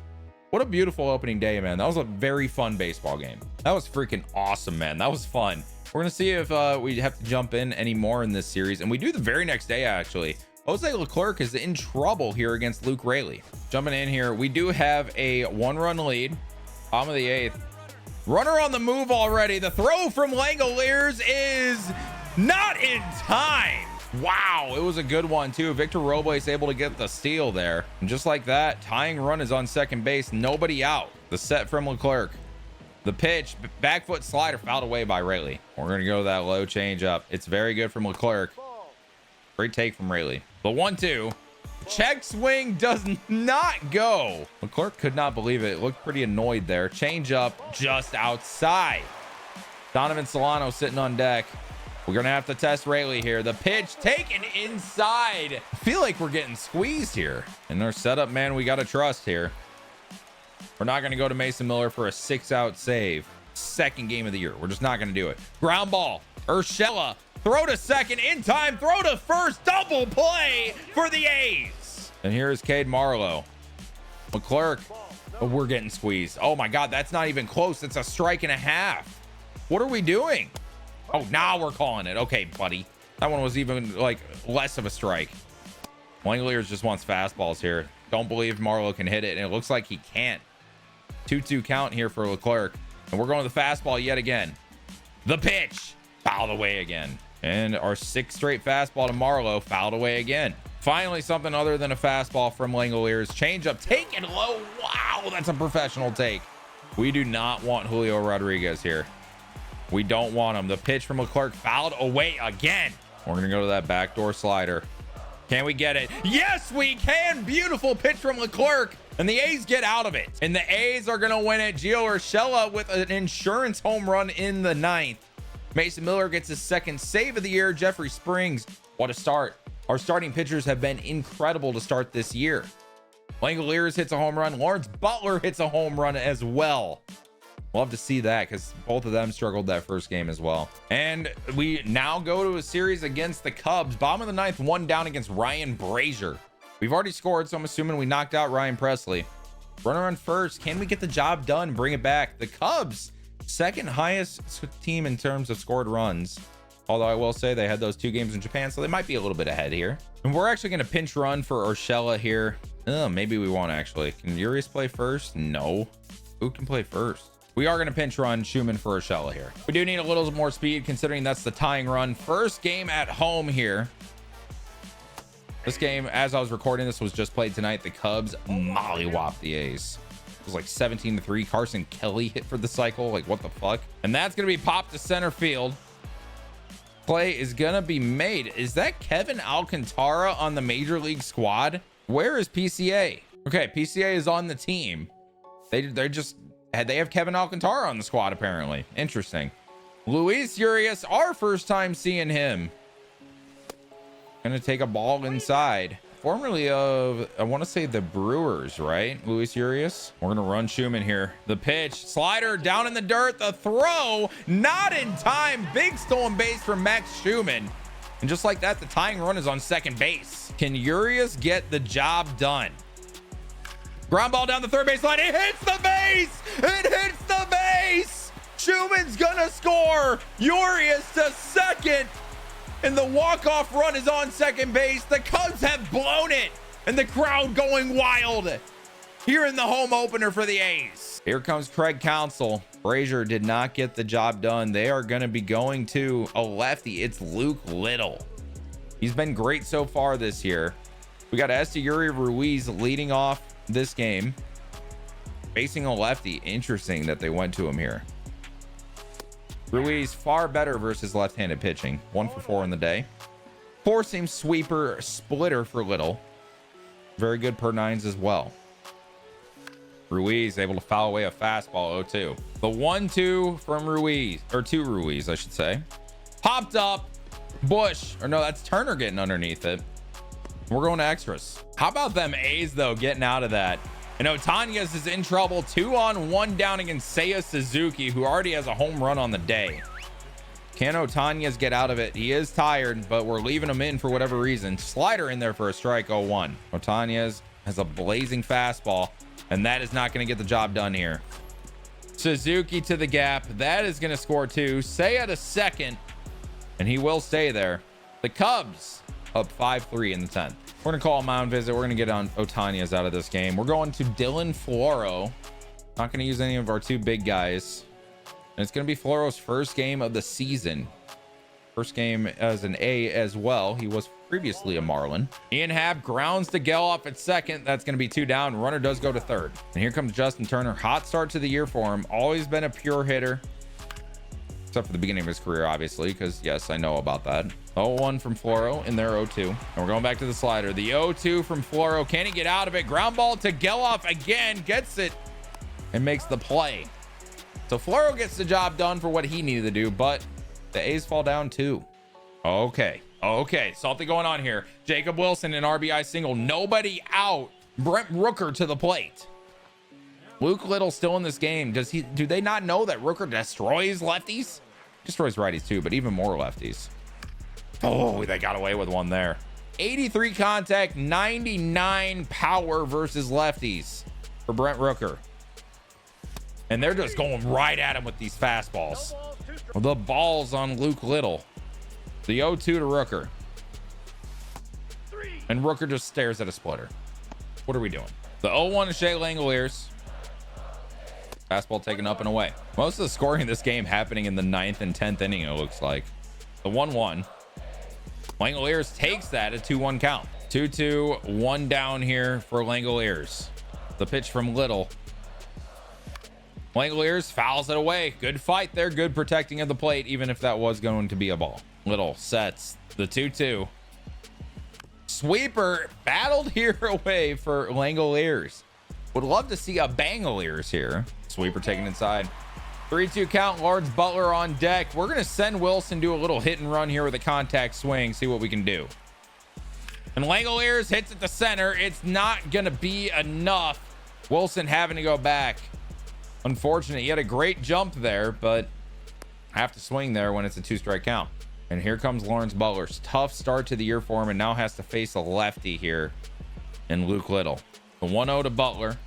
What a beautiful opening day, man. That was a very fun baseball game. That was freaking awesome, man. That was fun. We're gonna see if we have to jump in any more in this series, and we do the very next day actually. Jose Leclerc is in trouble here against Luke Raley. Jumping in here, we do have a 1-run lead. Bottom of the 8th. Runner on the move already. The throw from Langoliers is not in time. Wow, it was a good one too. Victor Robles able to get the steal there. And just like that, tying run is on second base. Nobody out. The set from Leclerc. The pitch, back foot slider, fouled away by Raley. We're going to go to that low change up. It's very good from Leclerc. Great take from Raley. The 1-2. Check swing does not go. Leclerc could not believe it. Looked pretty annoyed there. Change up just outside. Donovan Solano sitting on deck. We're going to have to test Raley here. The pitch taken inside. I feel like we're getting squeezed here. And our setup, man, we got to trust here. We're not going to go to Mason Miller for a 6-out save. Second game of the year. We're just not going to do it. Ground ball. Urshela. Throw to second in time. Throw to first. Double play for the A's. And here's Cade Marlowe. Leclerc. Oh, we're getting squeezed. Oh my God. That's not even close. It's a strike and a half. What are we doing? Oh, now we're calling it. Okay, buddy. That one was even like less of a strike. Langoliers just wants fastballs here. Don't believe Marlowe can hit it. And it looks like he can't. 2-2 count here for Leclerc. And we're going to the fastball yet again. The pitch. Fouled away again. And our 6th straight fastball to Marlowe, fouled away again. Finally, something other than a fastball from Langoliers. Change up, taken low. Wow, that's a professional take. We do not want Julio Rodriguez here. We don't want him. The pitch from Leclerc, fouled away again. We're going to go to that backdoor slider. Can we get it? Yes, we can. Beautiful pitch from Leclerc. And the A's get out of it. And the A's are going to win it. Gio Urshela with an insurance home run in the 9th. Mason Miller gets his 2nd save of the year. Jeffrey Springs, what a start. Our starting pitchers have been incredible to start this year. Langoliers hits a home run. Lawrence Butler hits a home run as well. Love to see that because both of them struggled that first game as well. And we now go to a series against the Cubs. Bottom of the 9th, 1 down against Ryan Brazier. We've already scored, so I'm assuming we knocked out Ryan Presley. Runner on first. Can we get the job done? Bring it back. The Cubs, 2nd highest team in terms of scored runs. Although I will say they had those 2 games in Japan, so they might be a little bit ahead here. And we're actually going to pinch run for Urshela here. Maybe we won't actually. Can Urias play first? No. Who can play first? We are going to pinch run Schumann for Urshela here. We do need a little more speed considering that's the tying run. First game at home here. This game, as I was recording, this was just played tonight. The Cubs mollywopped the A's. It was like 17-3. Carson Kelly hit for the cycle. Like, what the fuck? And that's going to be popped to center field. Play is going to be made. Is that Kevin Alcantara on the major league squad? Where is PCA? Okay, PCA is on the team. They have Kevin Alcantara on the squad, apparently. Interesting. Luis Urias, our first time seeing him. Gonna take a ball inside. Formerly of, I want to say the Brewers, right? Luis Urias. We're gonna run Schumann here. The pitch, slider down in the dirt. The throw, not in time. Big stolen base from Max Schumann. And just like that, the tying run is on second base. Can Urias get the job done? Ground ball down the third base line. It hits the base. It hits the base. Schumann's gonna score. Urias to second. And the walk-off run is on second base. The Cubs have blown it. And the crowd going wild here in the home opener for the A's. Here comes Craig Counsell. Brazier did not get the job done. They are going to be going to a lefty. It's Luke Little. He's been great so far this year. We got Esteury Ruiz leading off this game, facing a lefty. Interesting that they went to him here. Ruiz far better versus left-handed pitching. 1 for 4 in the day. Four-seam sweeper splitter for Little. Very good per nines as well. Ruiz able to foul away a fastball. 0-2. The 1-2 from Ruiz, or to Ruiz, I should say. Popped up. Bush, or no, that's Turner getting underneath it. We're going to extras. How about them A's though, getting out of that? And Otanez is in trouble. 2-on-1 down against Seiya Suzuki, who already has a home run on the day. Can Otanez get out of it? He is tired, but we're leaving him in for whatever reason. Slider in there for a strike. 0-1. Otanez has a blazing fastball, and that is not going to get the job done here. Suzuki to the gap. That is going to score 2. Seiya to second, and he will stay there. The Cubs up 5-3 in the 10th. We're going to call a mound visit. We're going to get on Otanez out of this game. We're going to Dylan Floro. Not going to use any of our 2 big guys. And it's going to be Floro's first game of the season. First game as an A as well. He was previously a Marlin. Ian Happ grounds to Geloff at second. That's going to be 2 down. Runner does go to third. And here comes Justin Turner. Hot start to the year for him. Always been a pure hitter. Except for the beginning of his career, obviously, because yes, I know about that. 0-1 from Floro in there. 0-2. And we're going back to the slider. The 0-2 from Floro. Can he get out of it? Ground ball to Geloff again. Gets it and makes the play. So Floro gets the job done for what he needed to do, but the A's fall down 2. Okay. Something going on here. Jacob Wilson, an RBI single. Nobody out. Brent Rooker to the plate. Luke Little still in this game. Do they not know that Rooker destroys lefties? Destroys righties too, but even more lefties. Oh, they got away with one there. 83 contact, 99 power versus lefties for Brent Rooker. And they're just going right at him with these fastballs. The ball's on Luke Little. The 0-2 to Rooker. And Rooker just stares at a splitter. What are we doing? The 0-1 to Shea Langoliers. Fastball taken up and away. Most of the scoring in this game happening in the 9th and 10th inning, it looks like. The 1-1. Langoliers takes that, a 2-1 count. 2-2, 1 down here for Langoliers. The pitch from Little. Langoliers fouls it away. Good fight there. Good protecting of the plate, even if that was going to be a ball. Little sets the 2-2. Sweeper battled here away for Langoliers. Would love to see a Bangoliers here. Sweeper taken inside. 3-2 count. Lawrence Butler on deck. We're going to send Wilson do a little hit and run here with a contact swing. See what we can do. And Langoliers hits it to center. It's not going to be enough. Wilson having to go back. Unfortunate. He had a great jump there, but have to swing there when it's a 2-strike count. And here comes Lawrence Butler's tough start to the year for him, and now has to face a lefty here in Luke Little. The 1-0 to Butler.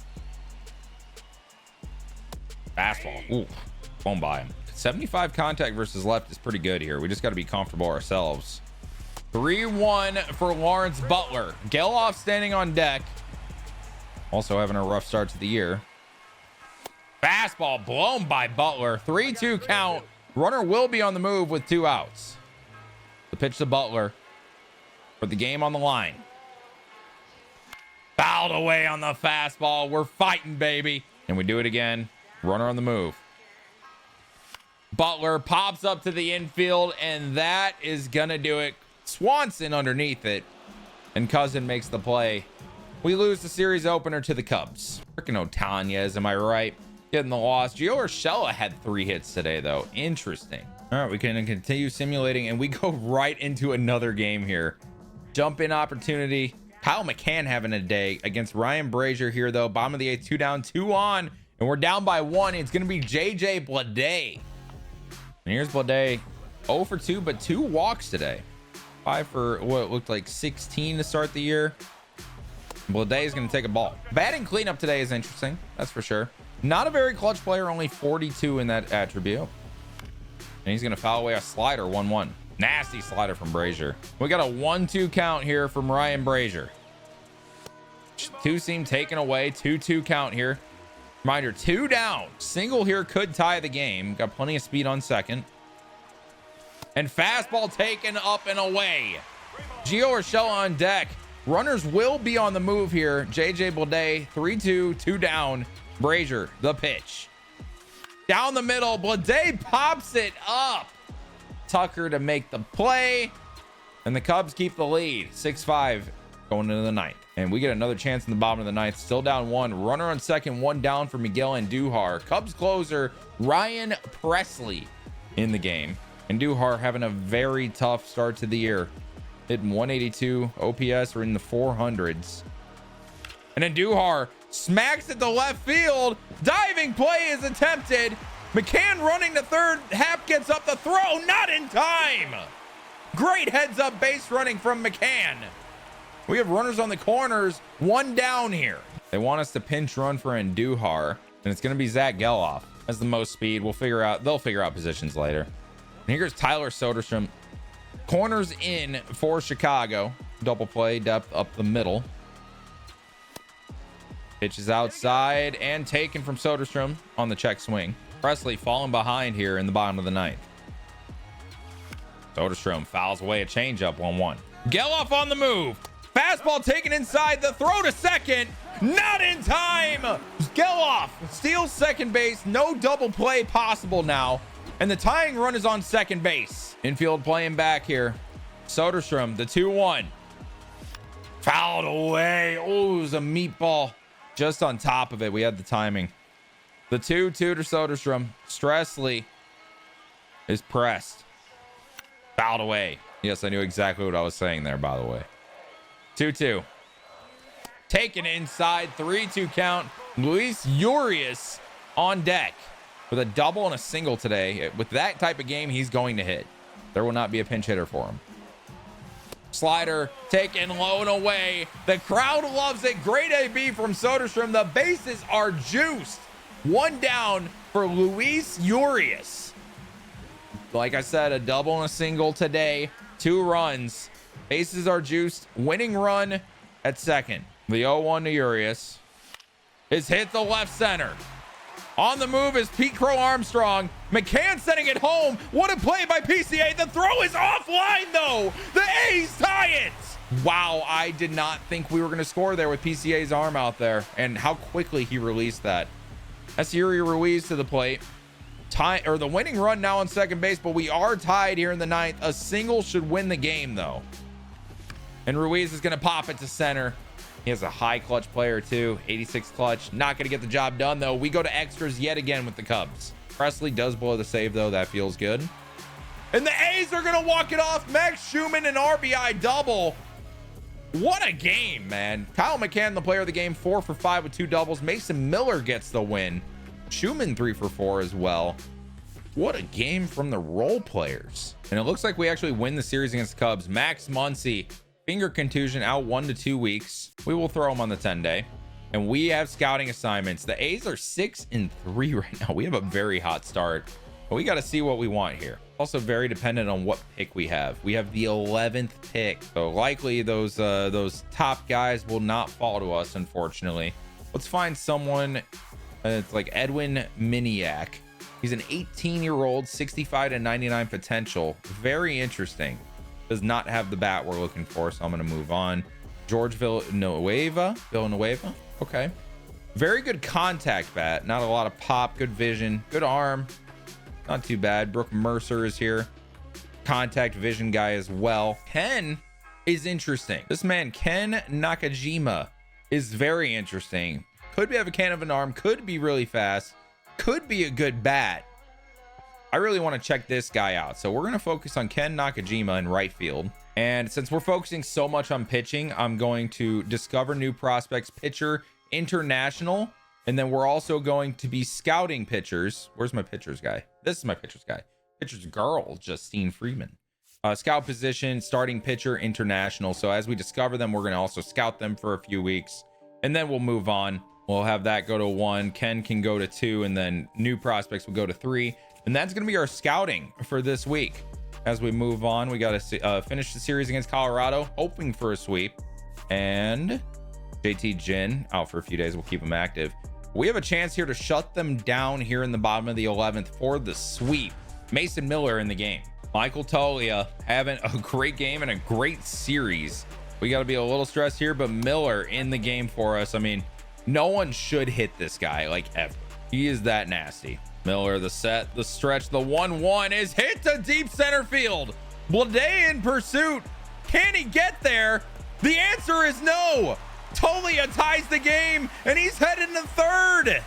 Fastball. Ooh, blown by him. 75 contact versus left is pretty good here. We just got to be comfortable ourselves. 3-1 for Lawrence Butler. Geloff standing on deck. Also having a rough start to the year. Fastball blown by Butler. 3-2 count. Runner will be on the move with 2 outs. The pitch to Butler. Put the game on the line. Fouled away on the fastball. We're fighting, baby. And we do it again. Runner on the move. Butler pops up to the infield, and that is gonna do it. Swanson underneath it, and Cousin makes the play. We lose the series opener to the Cubs. Freaking Otanez, am I right? Getting the loss. Gio Urshela had 3 hits today, though. Interesting. All right, we can continue simulating, and we go right into another game here. Jump in opportunity. Kyle McCann having a day against Ryan Brazier here, though. Bottom of the 8th, 2 down, 2 on, and we're down by 1. It's going to be JJ Bleday. And here's Bleday. 0 for 2, but 2 walks today. 5 for what looked like 16 to start the year. Blade is going to take a ball. Batting cleanup today is interesting. That's for sure. Not a very clutch player, only 42 in that attribute. And he's going to foul away a slider, 1-1. Nasty slider from Brazier. We got a 1-2 count here from Ryan Brazier. Two seam taken away, 2-2 count here. Reminder, 2 down. Single here could tie the game. Got plenty of speed on second. And fastball taken up and away. Gio Urshela on deck. Runners will be on the move here. JJ Blade, 3-2, 2 down. Brazier, the pitch. Down the middle, Blade pops it up. Tucker to make the play. And the Cubs keep the lead, 6-5 going into the ninth. And we get another chance in the bottom of the ninth. Still down 1. Runner on second, 1 down for Miguel Andujar. Cubs closer, Ryan Presley in the game. Andujar having a very tough start to the year. Hitting 182 OPS or in the 400s. And Andujar smacks at the left field. Diving play is attempted. McCann running to third. Happ gets up the throw. Not in time. Great heads up base running from McCann. We have runners on the corners. 1 down here. They want us to pinch run for Andujar. And it's going to be Zach Geloff has the most speed. They'll figure out positions later. And here's Tyler Soderstrom. Corners in for Chicago. Double play, depth up the middle. Pitches outside and taken from Soderstrom on the check swing. Presley falling behind here in the bottom of the ninth. Soderstrom fouls away a changeup, 1-1. Geloff on the move. Fastball taken inside. The throw to second. Not in time. Geloff steals second base. No double play possible now. And the tying run is on second base. Infield playing back here. Soderstrom, the 2-1. Fouled away. Oh, it was a meatball. Just on top of it. We had the timing. The 2-2 to Soderstrom. Stressley is pressed. Fouled away. Yes, I knew exactly what I was saying there, by the way. 2-2. Taken inside. 3-2 count. Luis Urias on deck with a double and a single today. With that type of game, he's going to hit. There will not be a pinch hitter for him. Slider taken low and away. The crowd loves it. Great AB from Soderstrom. The bases are juiced. 1 down for Luis Urias. Like I said, a double and a single today. 2 runs. Bases are juiced. Winning run at second. The 0-1 to Urias is hit the left center. On the move is Pete Crow Armstrong. McCann sending it home. What a play by PCA. The throw is offline though. The A's tie it. Wow, I did not think we were going to score there with PCA's arm out there and how quickly he released that. That's Yuri Ruiz to the plate. The winning run now on second base, but we are tied here in the ninth. A single should win the game though. And Ruiz is going to pop it to center. He has a high clutch player too, 86 clutch. Not going to get the job done though. We go to extras yet again with the Cubs. Presley does blow the save though. That feels good. And the A's are going to walk it off. Max Schumann, an RBI double. What a game, man. Kyle McCann, the player of the game, 4 for 5 with 2 doubles. Mason Miller gets the win. Schumann 3 for 4 as well. What a game from the role players. And it looks like we actually win the series against the Cubs. Max Muncy, finger contusion, out 1 to 2 weeks. We will throw him on the 10-day. And we have scouting assignments. The A's are 6-3 right now. We have a very hot start, but we got to see what we want here. Also very dependent on what pick we have. We have the 11th pick, so likely those top guys will not fall to us, unfortunately. Let's find someone. It's like Edwin Miniak. He's an 18-year-old, 65 to 99 potential. Very interesting. Does not have the bat we're looking for, so I'm going to move on. George Villanueva. Okay. Very good contact bat. Not a lot of pop. Good vision. Good arm. Not too bad. Brooke Mercer is here. Contact vision guy as well. Ken is interesting. This man, Ken Nakajima, is very interesting. Could have a can of an arm. Could be really fast. Could be a good bat. I really want to check this guy out. So we're going to focus on Ken Nakajima in right field. And since we're focusing so much on pitching, I'm going to discover new prospects, pitcher, international. And then we're also going to be scouting pitchers. Where's my pitchers guy? This is my pitchers guy. Pitchers girl, Justine Freeman. Scout position, starting pitcher, international. So as we discover them, we're going to also scout them for a few weeks, and then we'll move on. We'll have that go to 1. Ken can go to 2, and then new prospects will go to 3. And that's going to be our scouting for this week. As we move on, we got to finish the series against Colorado, hoping for a sweep. And JT Jin out for a few days. We'll keep him active. We have a chance here to shut them down here in the bottom of the 11th for the sweep. Mason Miller in the game. Michael Tolia having a great game and a great series. We got to be a little stressed here, but Miller in the game for us. I mean, no one should hit this guy like ever. He is that nasty. Miller, the set, the stretch, the 1-1 is hit to deep center field. Blade in pursuit. Can he get there? The answer is no. Tolia ties the game, and he's heading to third.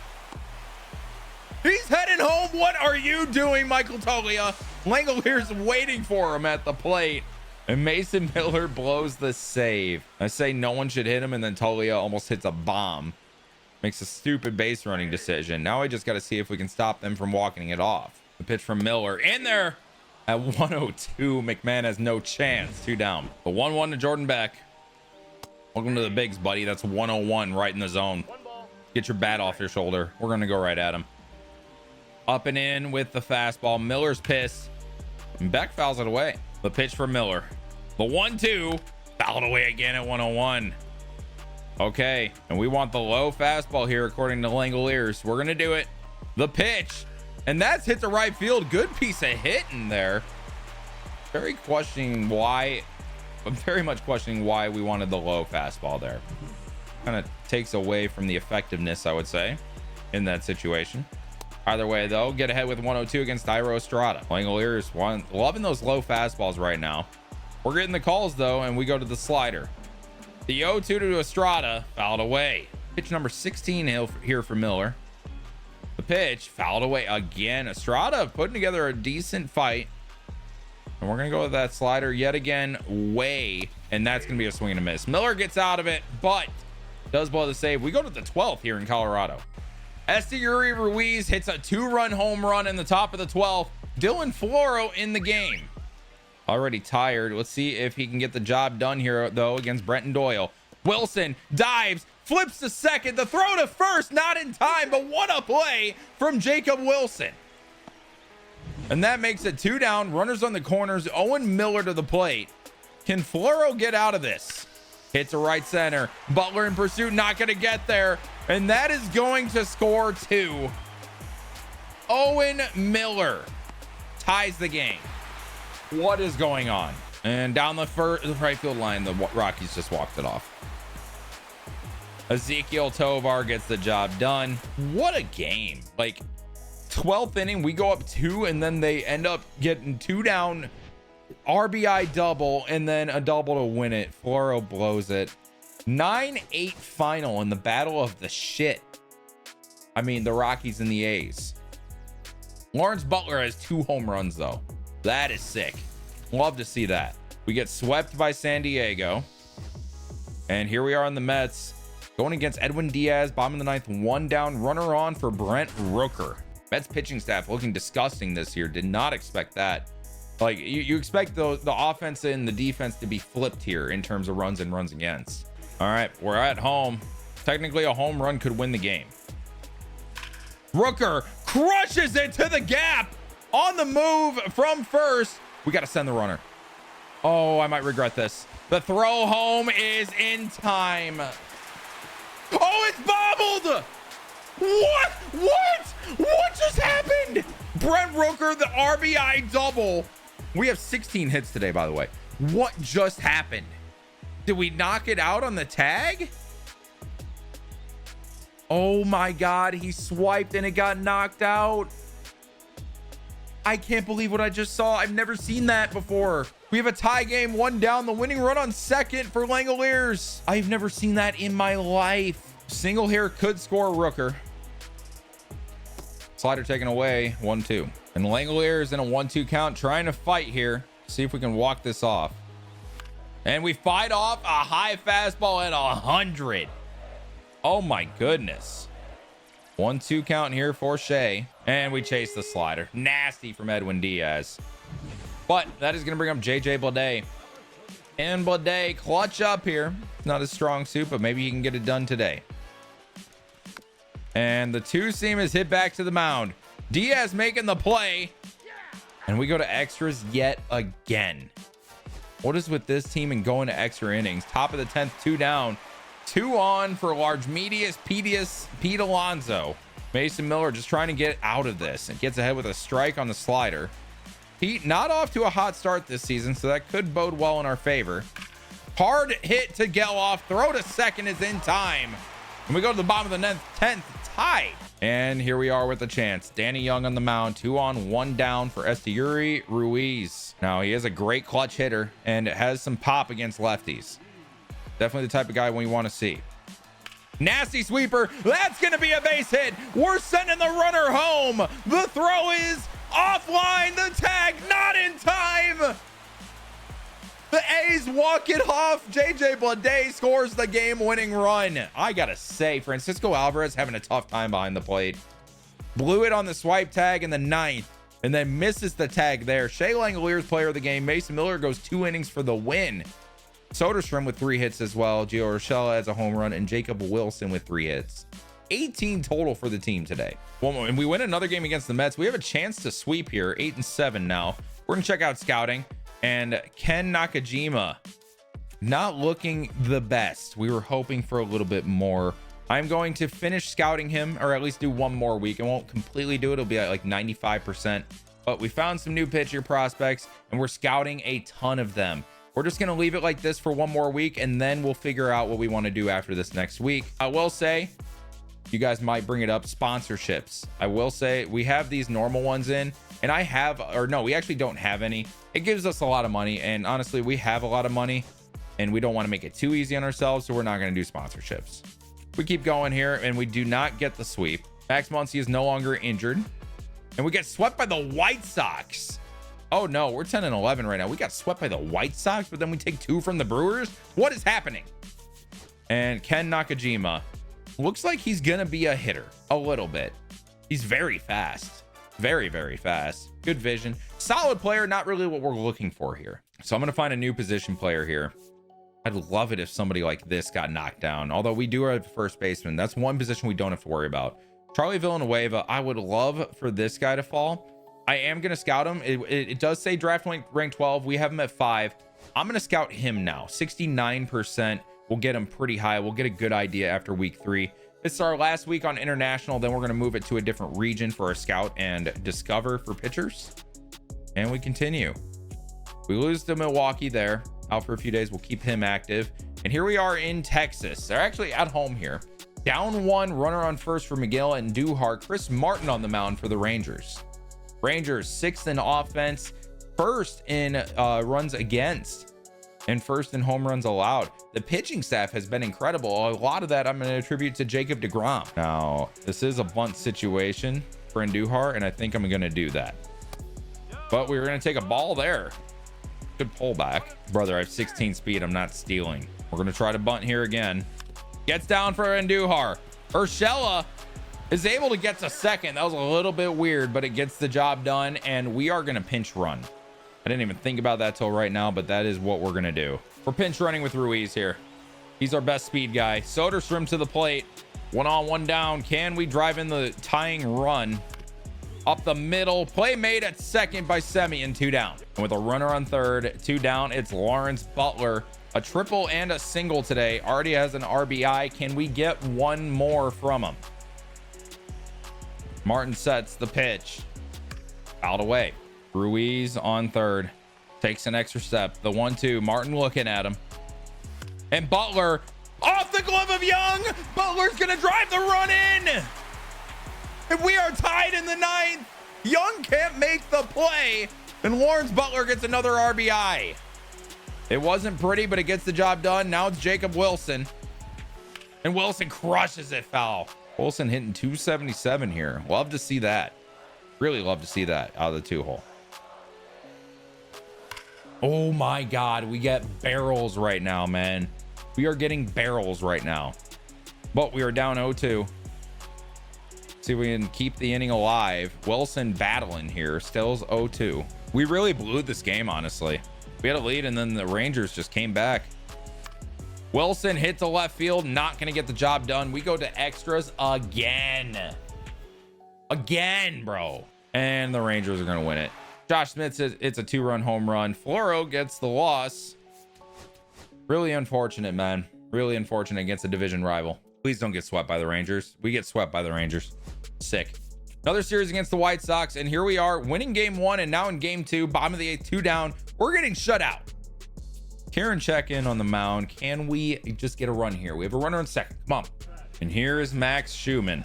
He's heading home. What are you doing, Michael Tolia? Langolier's waiting for him at the plate, and Mason Miller blows the save. I say no one should hit him, and then Tolia almost hits a bomb. Makes a stupid base running decision. Now I just got to see if we can stop them from walking it off. The pitch from Miller in there at 102. McMahon has no chance. 2 down. The 1-1 to Jordan Beck. Welcome to the bigs, buddy. That's 101 right in the zone. Get your bat off your shoulder. We're going to go right at him. Up and in with the fastball. Miller's pissed. And Beck fouls it away. The pitch for Miller. The 1-2. Fouled away again at 101. Okay, and we want the low fastball here according to Langoliers. We're going to do it. The pitch. And that's hit to right field. Good piece of hit in there. I'm very much questioning why we wanted the low fastball there. Kind of takes away from the effectiveness, I would say, in that situation. Either way, though, get ahead with 102 against Thairo Estrada. Langoliers loving those low fastballs right now. We're getting the calls, though, and we go to the slider. The 0-2 to Estrada, fouled away. Pitch number 16 here for Miller. The pitch, fouled away again. Estrada putting together a decent fight. And we're going to go with that slider yet again, way. And that's going to be a swing and a miss. Miller gets out of it, but does blow the save. We go to the 12th here in Colorado. Esteury Ruiz hits a 2-run home run in the top of the 12th. Dylan Floro in the game. Already tired. Let's see if he can get the job done here, though, against Brenton Doyle. Wilson dives, flips to second. The throw to first, not in time, but what a play from Jacob Wilson. And that makes it 2 down. Runners on the corners. Owen Miller to the plate. Can Floro get out of this? Hits a right center. Butler in pursuit, not going to get there. And that is going to score 2. Owen Miller ties the game. What is going on? And down the right field line, the Rockies just walked it off. Ezekiel Tovar gets the job done. What a game. Like, 12th inning, we go up 2, and then they end up getting 2 down, RBI double, and then a double to win it. Floro blows it. 9-8 final in the battle of the shit. I mean, the Rockies and the A's. Lawrence Butler has 2 home runs, though. That is sick. Love to see that. We get swept by San Diego. And here we are on the Mets going against Edwin Diaz, bottom of the 9th, 1 down, runner on for Brent Rooker. Mets pitching staff looking disgusting this year. Did not expect that. Like, you expect the offense and the defense to be flipped here in terms of runs and runs against. All right, we're at home. Technically, a home run could win the game. Rooker crushes it to the gap. On the move from first. We got to send the runner. Oh, I might regret this. The throw home is in time. Oh, it's bobbled. What just happened? Brent Rooker, the RBI double. We have 16 hits today, by the way. What just happened? Did we knock it out on the tag? Oh my God, he swiped and it got knocked out. I can't believe what I just saw. I've never seen that before. We have a tie game, 1 down, the winning run on second for Langoliers. I've never seen that in my life. Single here could score Rooker. Slider taken away, 1-2. And Langoliers in a 1-2 count, trying to fight here. See if we can walk this off. And we fight off a high fastball at 100. Oh my goodness. 1-2 count here for Shea. And we chase the slider. Nasty from Edwin Diaz. But that is going to bring up JJ Blade. And Blade clutch up here. Not a strong suit, but maybe he can get it done today. And the two seam is hit back to the mound. Diaz making the play. And we go to extras yet again. What is with this team and going to extra innings? Top of the 10th, 2 down. 2 on for large medius Pete Alonso. Mason Miller just trying to get out of this and gets ahead with a strike on the slider. Pete not off to a hot start this season, so that could bode well in our favor. Hard hit to Geloff. Throw to second is in time. And we go to the bottom of the 10th, tie. And here we are with a chance. Danny Young on the mound, 2 on, 1 down for Esteury Ruiz. Now he is a great clutch hitter and has some pop against lefties. Definitely the type of guy we want to see. Nasty sweeper. That's going to be a base hit. We're sending the runner home. The throw is offline. The tag not in time. The A's walk it off. JJ Blade scores the game-winning run. I gotta say, Francisco Alvarez having a tough time behind the plate. Blew it on the swipe tag in the 9th and then misses the tag there. Shea Langoliers player of the game. Mason Miller goes 2 innings for the win. Soderstrom with 3 hits as well. Gio Urshela has a home run and Jacob Wilson with 3 hits. 18 total for the team today. Well, and we win another game against the Mets. We have a chance to sweep here. 8-7 now. We're gonna check out scouting. And Ken Nakajima not looking the best. We were hoping for a little bit more. I'm going to finish scouting him, or at least do 1 more week. I won't completely do it. It'll be at like 95%. But we found some new pitcher prospects and we're scouting a ton of them. We're just going to leave it like this for 1 more week, and then we'll figure out what we want to do after this next week. I will say, you guys might bring it up, sponsorships. I will say we have these normal ones in, and I have, or no, we actually don't have any. It gives us a lot of money, and honestly, we have a lot of money, and we don't want to make it too easy on ourselves, so we're not going to do sponsorships. We keep going here, and we do not get the sweep. Max Muncy is no longer injured, and we get swept by the White Sox. Oh no, we're 10-11 right now. We got swept by the White Sox, but then we take 2 from the Brewers. What is happening? And Ken Nakajima looks like he's gonna be a hitter a little bit. He's very fast, very, very fast. Good vision, solid player. Not really what we're looking for here. So I'm gonna find a new position player here. I'd love it if somebody like this got knocked down. Although we do have first baseman. That's one position we don't have to worry about. Charlie Villanueva. I would love for this guy to fall. I am going to scout him. It does say draft rank 12. We have him at 5. I'm going to scout him now. 69%. We'll get him pretty high. We'll get a good idea after week 3. This is our last week on international. Then we're going to move it to a different region for our scout and discover for pitchers. And we continue. We lose to Milwaukee there. Out for a few days. We'll keep him active. And here we are in Texas. They're actually at home here. Down 1, runner on first for Miguel and Duhar. Chris Martin on the mound for the Rangers. Rangers 6th in offense, 1st in runs against, and 1st in home runs allowed. The pitching staff has been incredible. A lot of that I'm going to attribute to Jacob deGrom. Now, this is a bunt situation for Andujar, and I think I'm going to do that. But we were going to take a ball there. Good pullback. Brother, I have 16 speed. I'm not stealing. We're going to try to bunt here again. Gets down for Andujar. Urshela is able to get to second. That was a little bit weird, but it gets the job done, and we are going to pinch run. I didn't even think about that till right now, but that is what we're going to do. We're pinch running with Ruiz here. He's our best speed guy. Soderstrom to the plate. 1 on, 1 down. Can we drive in the tying run? Up the middle. Play made at second by Semien, 2 down. And with a runner on third, 2 down, it's Lawrence Butler. A triple and a single today. Already has an RBI. Can we get 1 more from him? Martin sets the pitch. Fouled away. Ruiz on third. Takes an extra step. The 1-2. Martin looking at him. And Butler off the glove of Young. Butler's going to drive the run in. And we are tied in the 9th. Young can't make the play. And Lawrence Butler gets another RBI. It wasn't pretty, but it gets the job done. Now it's Jacob Wilson. And Wilson crushes it foul. Wilson hitting 277 here. Love to see that. Really love to see that out of the 2-hole. Oh my God. We get barrels right now, man. We are getting barrels right now. But we are down 0-2. See if we can keep the inning alive. Wilson battling here. Stills 0-2. We really blew this game, honestly. We had a lead and then the Rangers just came back. Wilson hit to left field, not going to get the job done. We go to extras again. Again, bro. And the Rangers are going to win it. Josh Smith says it's a 2-run home run. Floro gets the loss. Really unfortunate, man. Really unfortunate against a division rival. Please don't get swept by the Rangers. We get swept by the Rangers. Sick. Another series against the White Sox. And here we are winning game 1 and now in game 2. Bottom of the 8th, 2 down. We're getting shut out. Karen check in on the mound. Can we just get a run here? We have a runner on second. Come on. And here is Max Schumann.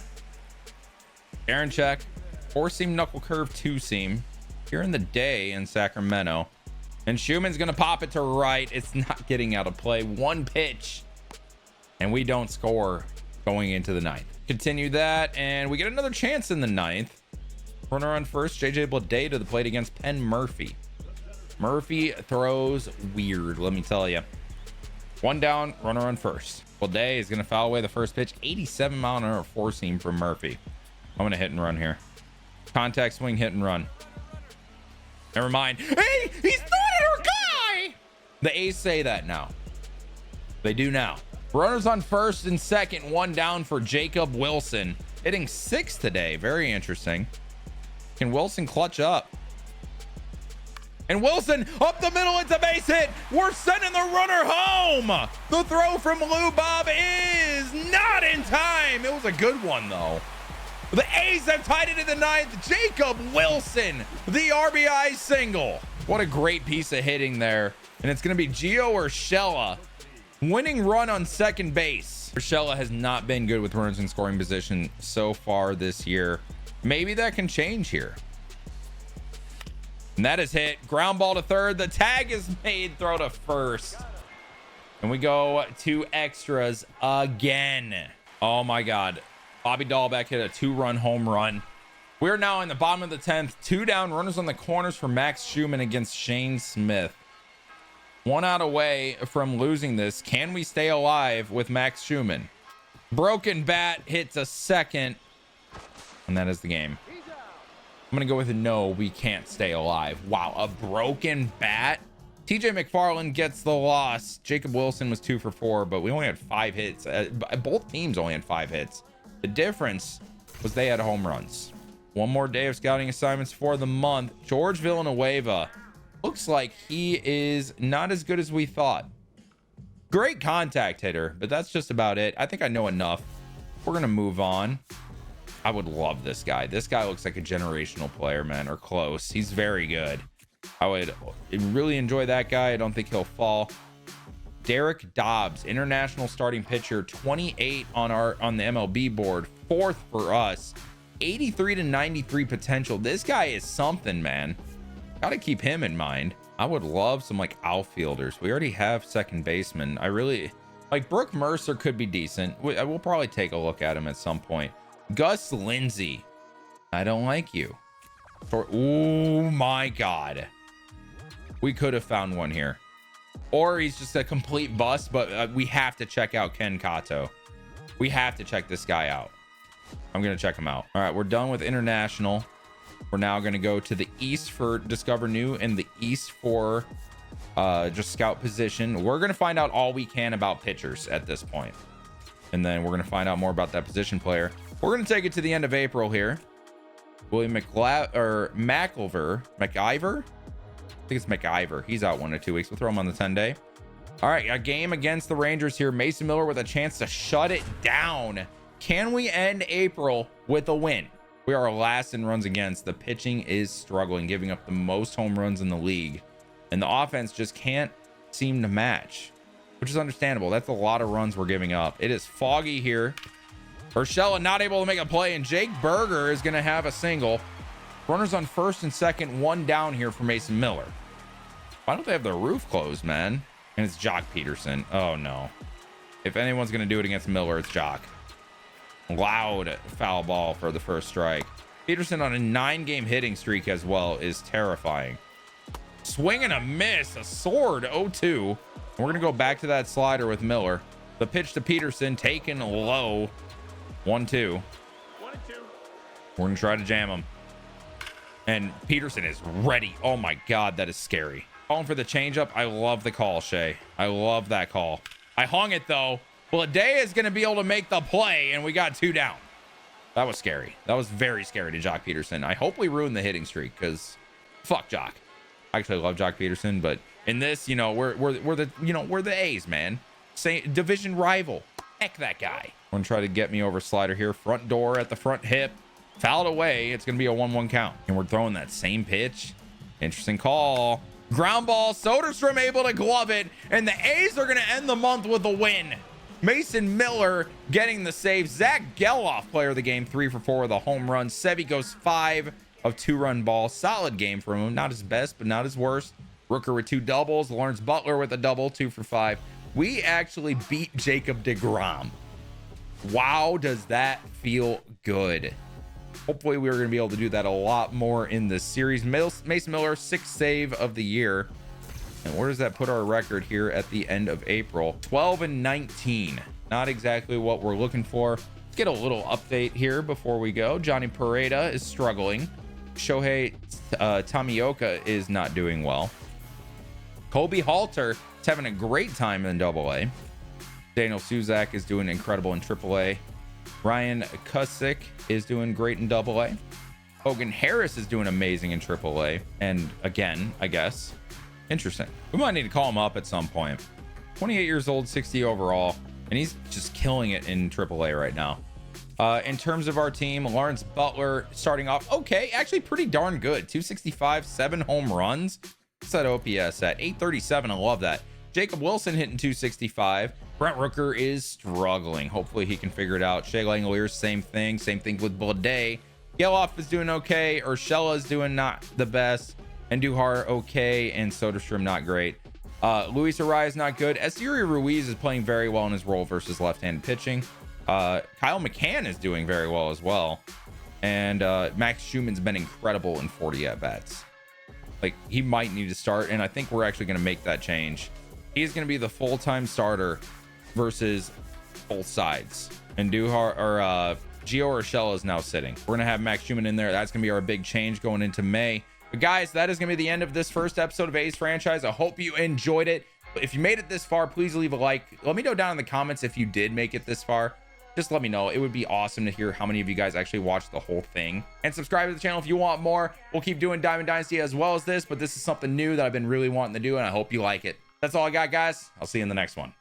Karen check. 4-seam knuckle curve, 2-seam. Here in the day in Sacramento. And Schumann's going to pop it to right. It's not getting out of play. 1 pitch. And we don't score going into the 9th. Continue that. And we get another chance in the 9th. Runner on first. JJ Bleday to the plate against Penn Murphy. Murphy throws weird, let me tell you. 1 down, runner on first. Bleday is going to foul away the first pitch. 87-mile-an-hour 4-seam from Murphy. I'm going to hit and run here. Contact swing, hit and run. Never mind. Hey, he's not our guy. The A's say that now. They do now. Runners on first and second. 1 down for Jacob Wilson. Hitting 6 today. Very interesting. Can Wilson clutch up? And Wilson up the middle. It's a base hit. We're sending the runner home. The throw from Lou Bob is not in time. It was a good one, though. The A's have tied it in the 9th. Jacob Wilson, the RBI single. What a great piece of hitting there. And it's going to be Gio Urshela winning run on second base. Urshela has not been good with runners in scoring position so far this year. Maybe that can change here. And that is hit. Ground ball to third. The tag is made. Throw to first. And we go to extras again. Oh, my God. Bobby Dahlbeck hit a 2-run home run. We're now in the bottom of the 10th. 2 down, runners on the corners for Max Schumann against Shane Smith. 1 out away from losing this. Can we stay alive with Max Schumann? Broken bat hits a second. And that is the game. I'm going to go with a no, we can't stay alive. Wow, a broken bat. TJ McFarland gets the loss. Jacob Wilson was 2 for 4, but we only had 5 hits. Both teams only had 5 hits. The difference was they had home runs. 1 more day of scouting assignments for the month. George Villanueva looks like he is not as good as we thought. Great contact hitter, but that's just about it. I think I know enough. We're going to move on. I would love this guy. This guy looks like a generational player, man, or close. He's very good. I would really enjoy that guy. I don't think he'll fall. Derek Dobbs, international starting pitcher, 28 on the MLB board, 4th for us, 83 to 93 potential. This guy is something, man. Got to keep him in mind. I would love some like outfielders. We already have second baseman. I really like Brooke Mercer could be decent. We'll probably take a look at him at some point. Gus Lindsay, I don't like you. Oh my God. We could have found one here. Or he's just a complete bust, but we have to check out Ken Kato. We have to check this guy out. I'm going to check him out. All right, we're done with international. We're now going to go to the East for Discover New and the East for just scout position. We're going to find out all we can about pitchers at this point. And then we're going to find out more about that position player. We're going to take it to the end of April here. William McIver. I think it's McIver. He's out 1 to 2 weeks. We'll throw him on the 10-day. All right, a game against the Rangers here. Mason Miller with a chance to shut it down. Can we end April with a win? We are last in runs against. The pitching is struggling, giving up the most home runs in the league. And the offense just can't seem to match, which is understandable. That's a lot of runs we're giving up. It is foggy here. Urshela not able to make a play, and Jake Berger is going to have a single. Runners on first and second, 1 down here for Mason Miller. Why don't they have the roof closed, man? And it's Jock Peterson. Oh, no. If anyone's going to do it against Miller, it's Jock. Loud foul ball for the first strike. Peterson on a 9-game hitting streak as well is terrifying. Swing and a miss. A sword 0-2. We're going to go back to that slider with Miller. The pitch to Peterson taken low. 1-2. We're going to try to jam him. And Peterson is ready. Oh my God, that is scary. Calling for the changeup. I love the call, Shay. I love that call. I hung it though. Blade is going to be able to make the play, and we got 2 down. That was scary. That was very scary to Jock Peterson. I hope we ruined the hitting streak, because fuck Jock. I actually love Jock Peterson, but in this, you know, we're the A's, man. Same division rival. Heck that guy. Want to try to get me over slider here. Front door at the front hip. Fouled away. It's going to be a 1-1 count. And we're throwing that same pitch. Interesting call. Ground ball. Soderstrom able to glove it. And the A's are going to end the month with a win. Mason Miller getting the save. Zach Geloff, player of the game, 3 for 4 with a home run. Sevy goes 5 of 2-run ball. Solid game from him. Not his best, but not his worst. Rooker with 2 doubles. Lawrence Butler with a double, 2 for 5. We actually beat Jacob deGrom. Wow, does that feel good? Hopefully we're going to be able to do that a lot more in this series. Mason Miller, 6th save of the year. And where does that put our record here at the end of April? 12-19. Not exactly what we're looking for. Let's get a little update here before we go. Johnny Pereda is struggling. Shohei Tamioka is not doing well. Kobe Halter is having a great time in AA. Daniel Suzak is doing incredible in AAA. Ryan Kusick is doing great in AA. Hogan Harris is doing amazing in AAA. And again, I guess, interesting. We might need to call him up at some point. 28 years old, 60 overall, and he's just killing it in AAA right now. In terms of our team, Lawrence Butler starting off okay, actually pretty darn good. 265, 7 home runs. What's that OPS at? 837. I love that. Jacob Wilson hitting 265. Brent Rooker is struggling. Hopefully he can figure it out. Shea Langolier, same thing. Same thing with Blade. Geloff is doing okay. Urshela is doing not the best. And Duhar okay. And Soderstrom not great. Luis Arraez not good. Esteury Ruiz is playing very well in his role versus left-handed pitching. Kyle McCann is doing very well as well. And Max Schumann's been incredible in 40 at-bats. Like, he might need to start, and I think we're actually going to make that change. He's going to be the full-time starter versus both sides. And Gio Urshela is now sitting. We're going to have Max Schumann in there. That's going to be our big change going into May. But guys, that is going to be the end of this first episode of A's Franchise. I hope you enjoyed it. If you made it this far, please leave a like. Let me know down in the comments if you did make it this far. Just let me know. It would be awesome to hear how many of you guys actually watched the whole thing. And subscribe to the channel if you want more. We'll keep doing Diamond Dynasty as well as this, but this is something new that I've been really wanting to do, and I hope you like it. That's all I got, guys. I'll see you in the next one.